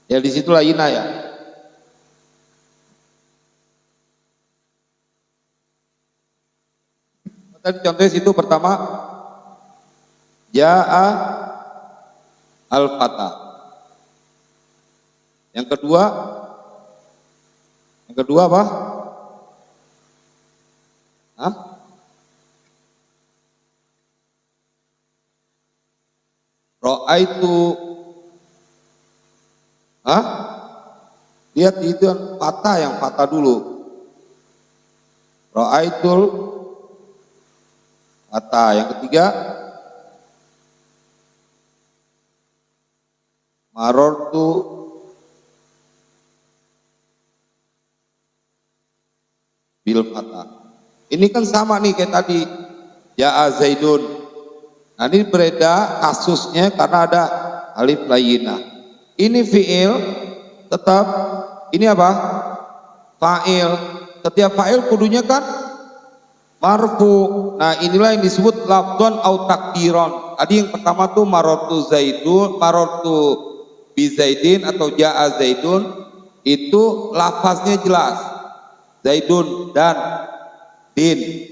ya di situ layina ya. Tadi contohnya situ pertama ja'a al-fatah. Yang kedua apa? Hah? Ra'aitu. Hah? Lihat itu yang patah dulu. Ra'aitul fata. Yang ketiga, marortu bil fata. Ini kan sama nih kayak tadi, ja'a Zaidun. Nah ini berbeda kasusnya karena ada alif layinah. Ini fi'il tetap, ini apa? Fa'il. Setiap fa'il kudunya kan marfu. Nah inilah yang disebut lafdon au takdiron. Tadi yang pertama tuh marortu Zaidun, marortu bi Zaidin atau ja'a Zaidun, itu lafaznya jelas, Zaidun dan din.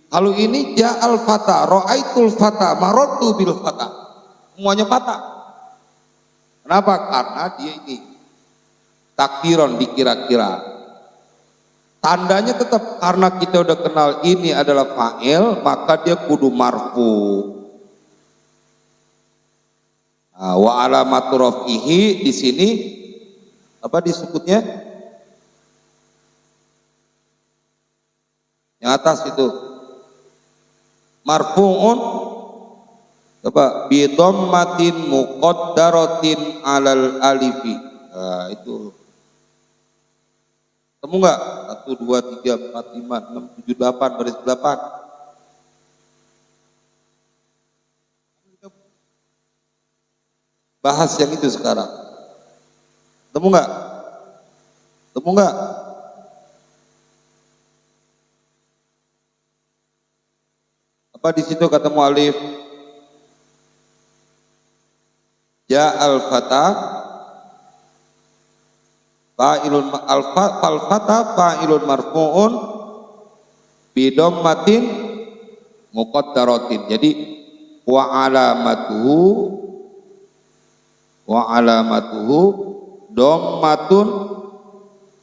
Kalau ini ja'al fata, ra'aitul fata, marortu bil fata, semuanya fata. Kenapa? Karena dia ini takdiron, dikira-kira. Tandanya tetap karena kita udah kenal ini adalah fa'il, maka dia kudu marfu. Nah, wa alamatu raf'ihi di sini apa disebutnya? Yang atas itu marfu'un apa? Bi dhammatin muqaddaratin alal alifi. Nah, itu temu enggak? 1, 2, 3, 4, 5, 6, 7, 8, baris 8. Bahas yang itu sekarang. Temu enggak? Temu enggak? Apa di situ kata mu'alif? Ja'al fata fa'ilun fal fata fa'ilun marfu'un bi dhammatin muqaddaratin. Jadi wa alamatuhu dhammatun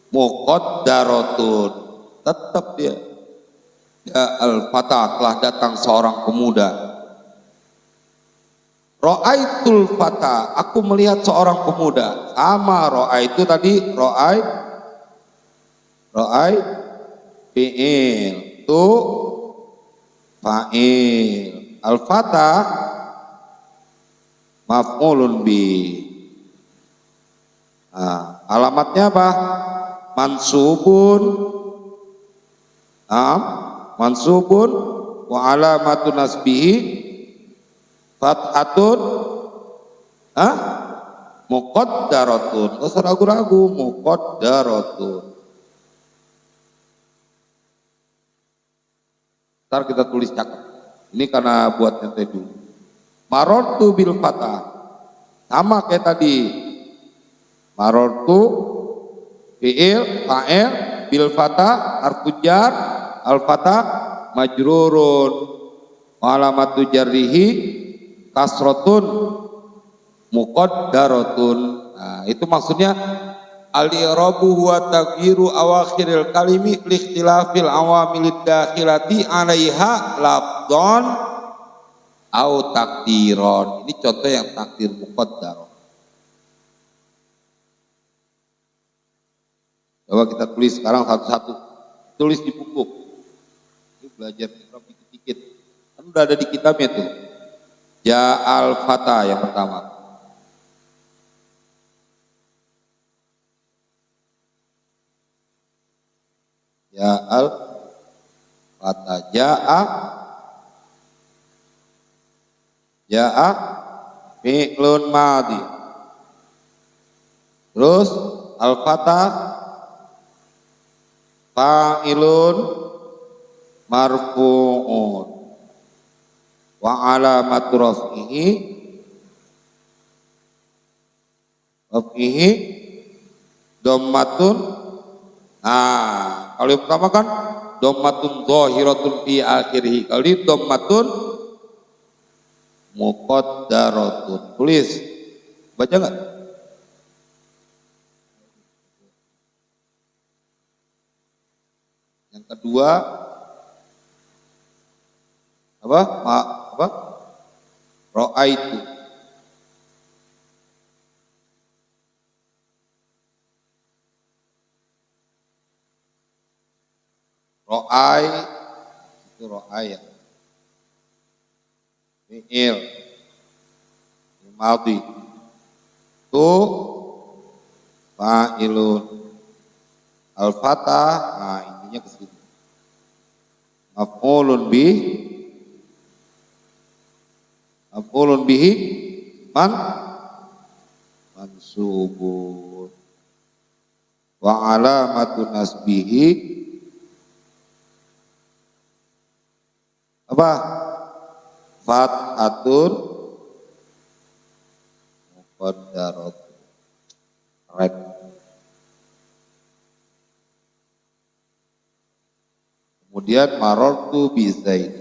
muqaddaratun. Tetap dia al fata, telah datang seorang pemuda. Ra'aitul fata, aku melihat seorang pemuda. Sama ra'aitu tadi, ra'ai fi'il, tu fa'il. Al fata maf'ulun bi. Nah, alamatnya apa? Mansubun. Mansubun wa alamatun nasbihi fathatun muqaddaratun. Enggak usah ragu-ragu, muqaddaratun. Ntar kita tulis cakep. Ini karena buat ente dulu. Marortu bil fatah, sama kayak tadi. Marortu fi'il fa'il bil fatah harfu jar, al fatah majrurun wa alamatu jarrihi kasratun muqaddaratun. Nah, itu maksudnya al-i'rabu huwa taghyiru awakhiril kalimi li ikhtilafil awamilid dakhilati 'alaiha lafdhan au takdiron. Ini contoh yang takdir muqaddar. Coba kita tulis sekarang satu-satu. Tulis di buku. Ini belajar dikit-dikit. Kan udah ada di kitabnya tuh. Ja'al fata yang pertama. Ja'al fata. Ja'a fi'lun madhi. Terus al-fata fa'ilun marfu'un wa alamatu raf'ihi dhammatun. Nah, kalau yang pertama kan dhammatun zahiratun fi akhirih. Kalau ini dhammatun muqaddaratun. Tulis. Baca enggak? Yang kedua apa? Ra'aitu. Ro'ai itu ro'ai ya. Fi'il madhi tu fa'ilun. Al-fatah, nah intinya ke situ. Maf'ulun bihi mansubun. Wa alamatu nasbihi apa? Fathatun muqaddaratun. Red. Kemudian marartu bi Zaid.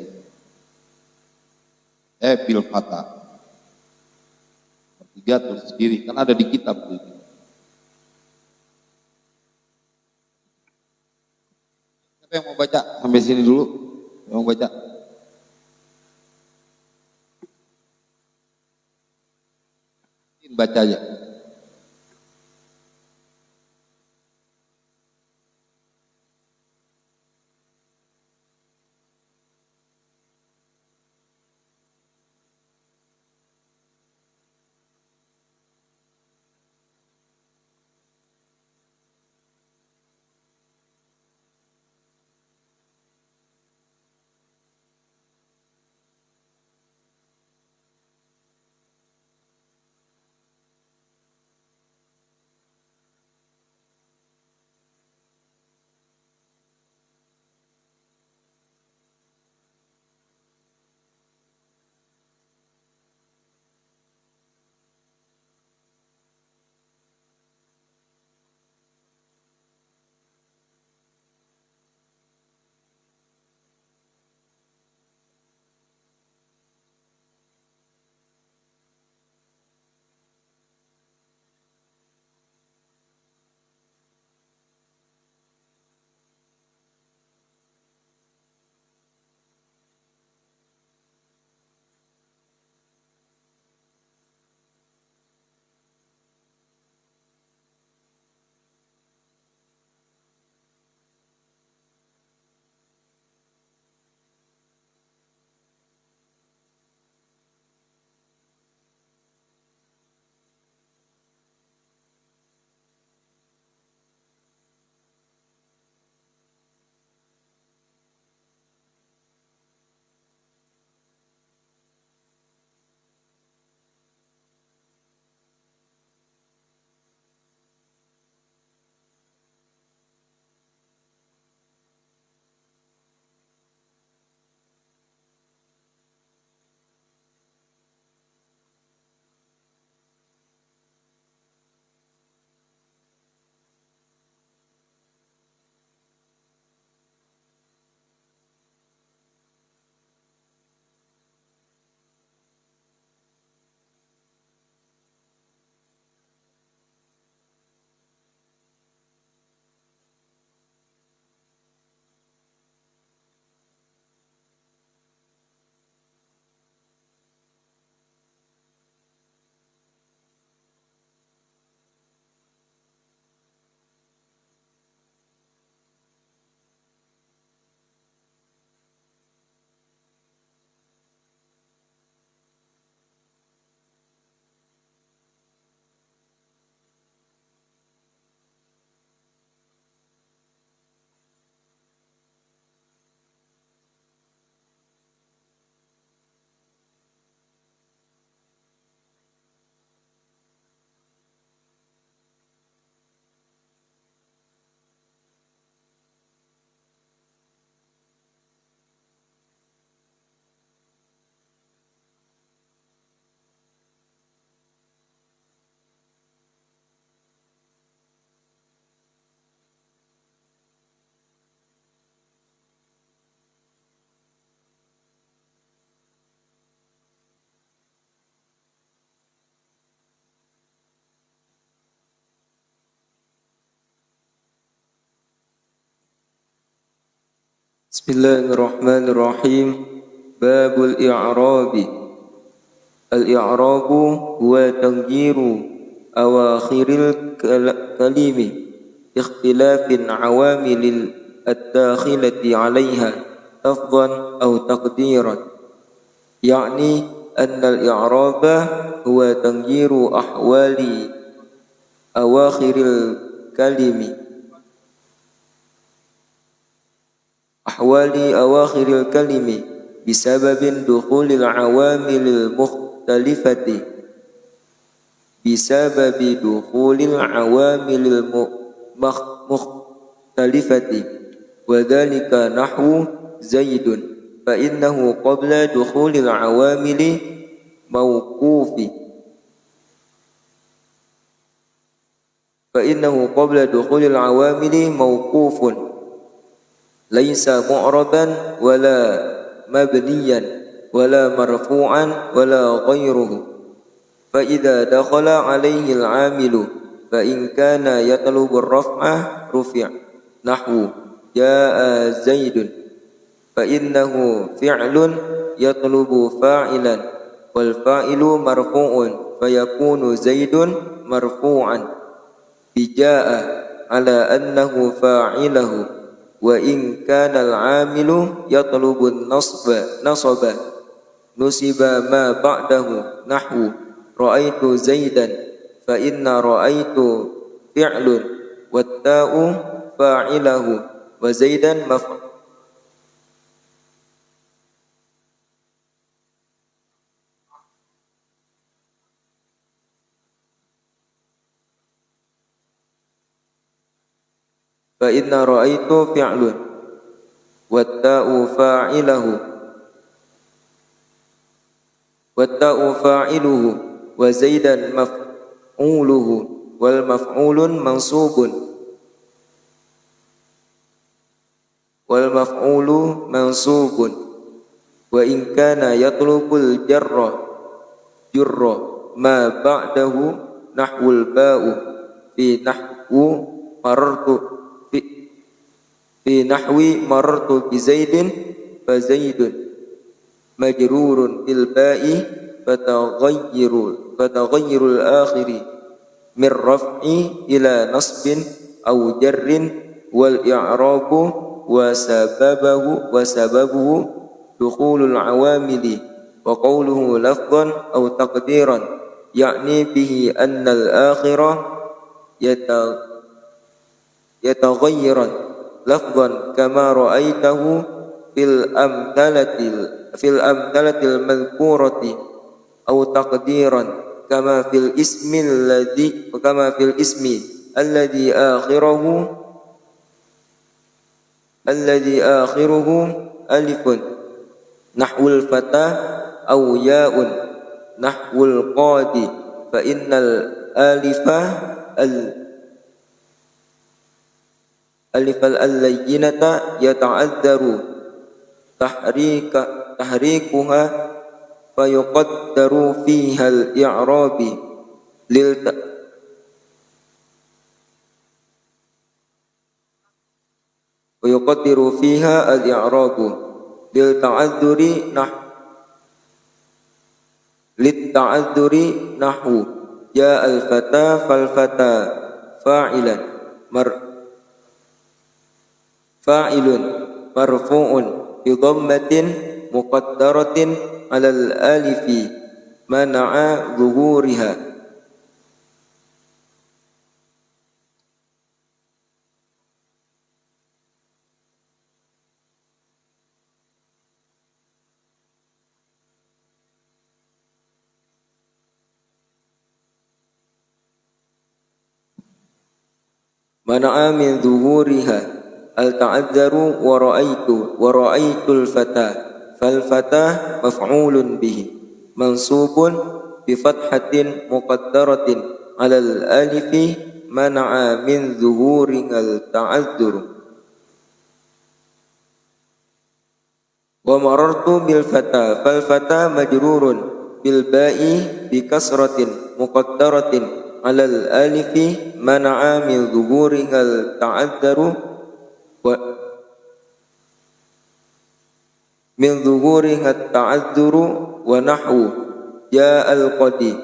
Bil fatah. Ketiga tulis sendiri kan ada di kitab tuh. Siapa yang mau baca sampai sini dulu? Yang mau baca? Baca aja. Bismillahirrahmanirrahim. Babul i'rabi. Al-i'rabu huwa taghyiru awakhiril kalimi ikhtilafin awamilil الداخلة عليها لفظا أو تقديرا، يعني أن الإعراب هو تغيير أحوال أواخر الكلم بسبب دخول العوامل المختلفة، وذلك نحو زيد، فإنه قبل دخول العوامل موقوف ليس معربا ولا مبنيا ولا مرفوعا ولا غيره. فإذا دخل عليه العامل فإن كان يطلب الرفع رفع، نحو جاء زيد، فإنه فعل يطلب فاعلا، والفاعل مرفوع فيكون زيد مرفوعا بجاء على أنه فاعله. وإن كان العامل يطلب النصب نصب ما بعده، نحو رأيت زيدا، فإن رأيت فعل والتاء فاعله وزيدا مفعول. فإن رأيت فعل والتاء فاعله وزيدا مفعوله، والمفعول منصوب، وإن كان يطلب الجر جر ما بعده، نحو الباء في نحو مررت بزيد، فزيد مجرور بالباء، فتغير الآخر من رفع إلى نصب أو جر، والإعراب وسببه دخول العوامل. وقوله لفظا أو تقديرا يعني به أن الآخر يتغير لفظا كما رأيته في الأمثلة المذكورة، أو تقديرا كما في الاسم الذي آخره ألف، نحو الفتى، أو ياء، نحو القاضي، فإن الألف اللينة يتعذر تحريكها، فيقدر فيها الإعراب للتعذر، نحو جاء الفتى، فالفتى فاعل مرفوع بضمة مقدرة على الألف منع ظهورها. منع من ظهورها التعذر، ورأيت الفتى، فالفتى مفعول به منصوب بفتحة مقدرة على الألف منع من ظهورها التعذر. ومررت بالفتى، فالفتى مجرور بالباء بكسرة مقدرة على الألف منع من ظهورها التعذر، ونحو جاء القاضي،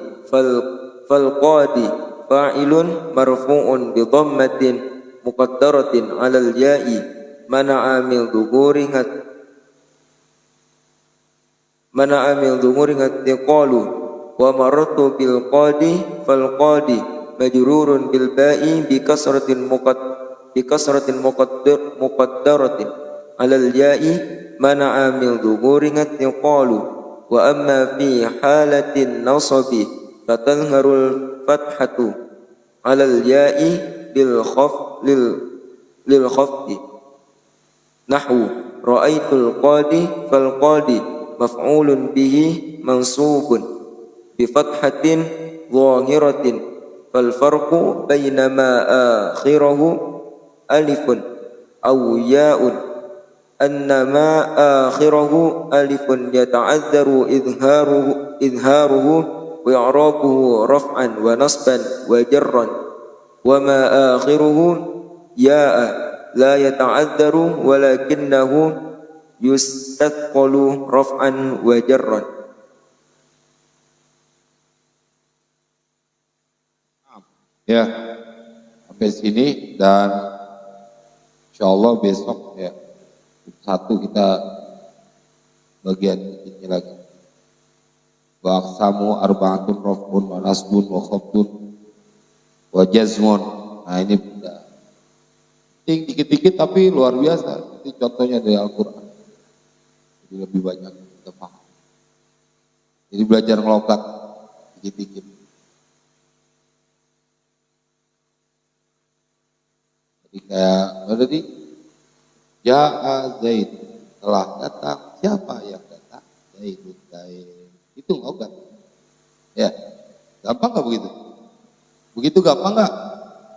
فالقاضي فاعل مرفوع بضمة مقدرة على الياء mana'a min dhuhuri qalu wa marartu bil qadi fal qadi majrurun bil ba'i bi kasratin muqaddaratin alal ya'i mana'a min dhuhuri qalu wa amma fi halatin nasabi fatadhharul fathatu alal ya'i bil khafdi nahwu ra'aitul qadi fal qadi maf'ulun bihi mansubun bi fathatin dhahiratin fal farqu bainama akhirahu alifun aw ya'un annama akhirahu alifun yata'adzaru idharuhu wa i'rabuhu raf'an wa nasban wa jarran wa ma akhiruhu ya'a la yata'adzaru walakinnahu yustathqalu raf'an wa jarran. Ya, sampai sini dan insyaallah besok ya satu kita bagian ini lagi. Wa aqsamu arba'atun raf'un wa nasbun wa khafdun wa jazmun. Nah ini benda dikit-dikit tapi luar biasa. Ini contohnya dari Al-Quran. Jadi lebih banyak kita paham. Jadi belajar ngelokat dikit-dikit. Jadi kayak tadi Ja'a Zaid, telah datang. Siapa yang datang? Zaidun Zaid. Itu ngelokat. Ya, gampang nggak begitu? Begitu gampang nggak?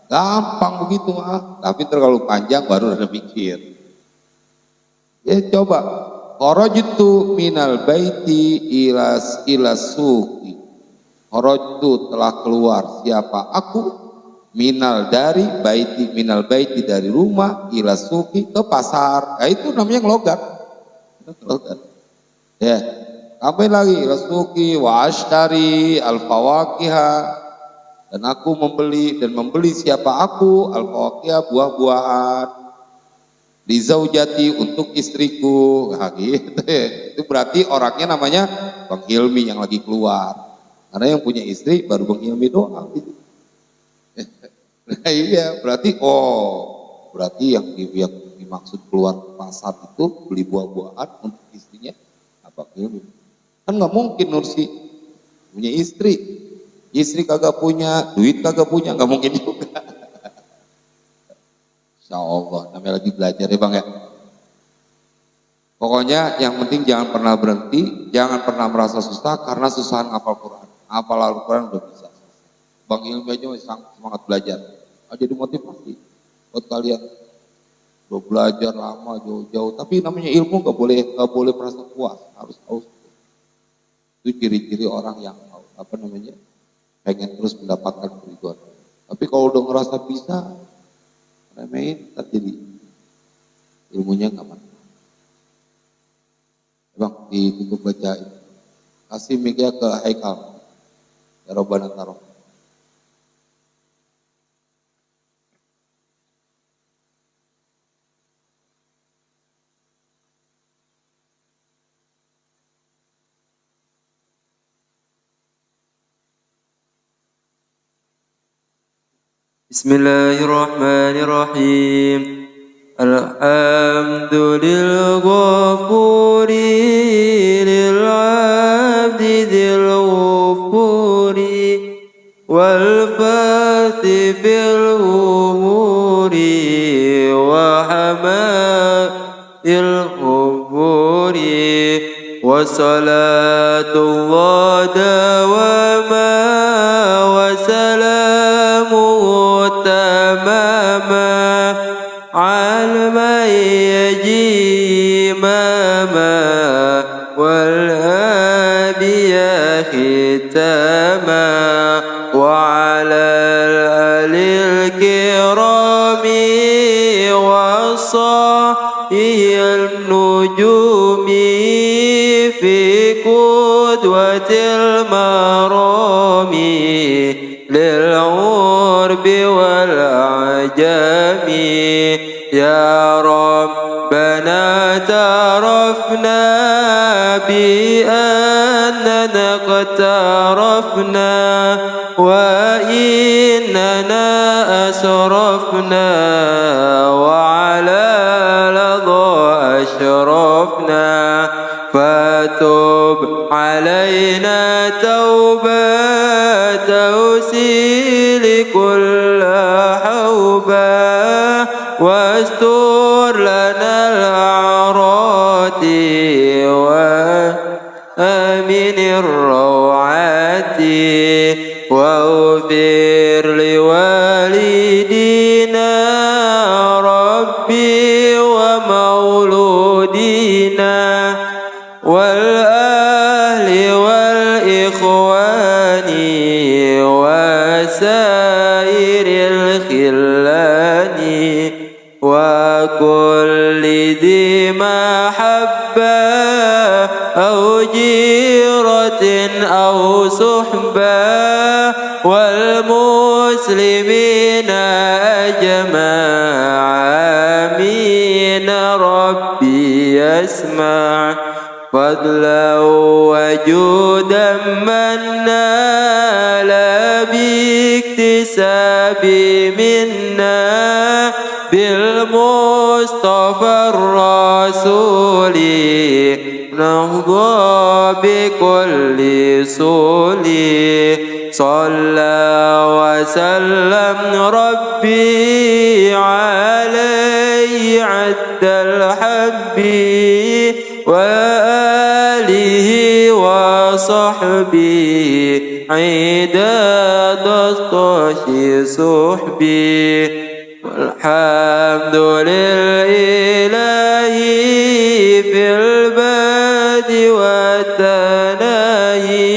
Gampang begitu tapi terlalu panjang baru ada pikir. Ya coba, kharajtu minal baiti ila suqi. Kharajtu telah keluar, siapa? Aku. Minal baiti dari rumah ila suqi ke pasar. Nah, itu namanya ngelogat. Ya, sampai lagi ila suqi wa ashtari al fawakiha. Dan aku membeli siapa aku? Al-fawaqiyah, buah-buahan. Li zaujati, untuk istriku. Nah, gitu ya. Itu berarti orangnya namanya Bang Hilmi yang lagi keluar. Karena yang punya istri baru Bang Hilmi doang. Gitu. Nah iya, berarti yang dimaksud keluar ke pasar itu beli buah-buahan untuk istrinya Bang Hilmi. Kan nggak mungkin Nursi punya istri kagak punya, duit kagak punya, nggak mungkin juga. Insya Allah, namanya lagi belajar ya Bang ya. Pokoknya yang penting jangan pernah berhenti, jangan pernah merasa susah karena susahan hafal Quran. Hafal Al-Quran udah bisa. Bang Hilmi aja masih semangat belajar. Jadi motivasi buat kalian. Udah belajar lama jauh-jauh, tapi namanya ilmu nggak boleh merasa puas, harus tahu. Itu ciri-ciri orang yang pengen terus mendapatkan keriduan. Tapi kalau udah ngerasa bisa, remehin, jadi ilmunya nggak manfaat. Bang, ditutup baca ini. Kasih mic-nya ke Haikal. Ya Robbana taroh. Bismillahirrahmanirrahim. Alhamdulillah ghafuri lil abdi dil ghafuri wal fati fil umuri wa hamadil ghafuri wa salatullah dawama wa salamuhu تماما على ما يجي ماما والهادي ختاما وعلى الآل الكرام وصحبه النجوم في قدوة المرام للعرب والعجم يا رب بأننا اقترفنا وإننا أسرفنا وعلى لظى أشرفنا فتب علينا توبة توسيل كل حوبة واستر لنا الأعراض وآمن الروعات واغفر لوالدينا ربي ومولودينا والأهل والإخوان وسائر الخلان وكل ذي محبة أو جيرة أو صحبة والمسلمين أجمعين ربي يسمع فضلا وجودا من نال باكتساب منا بالمصطفى الرسول نهضى بكل سول صلى وسلم ربي عليه عد الحب وآله وصحبه عداد الطش صحبي والحمد لله في الباد والتناهي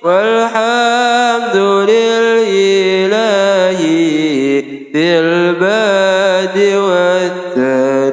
والحمد لله في الباد والتناهي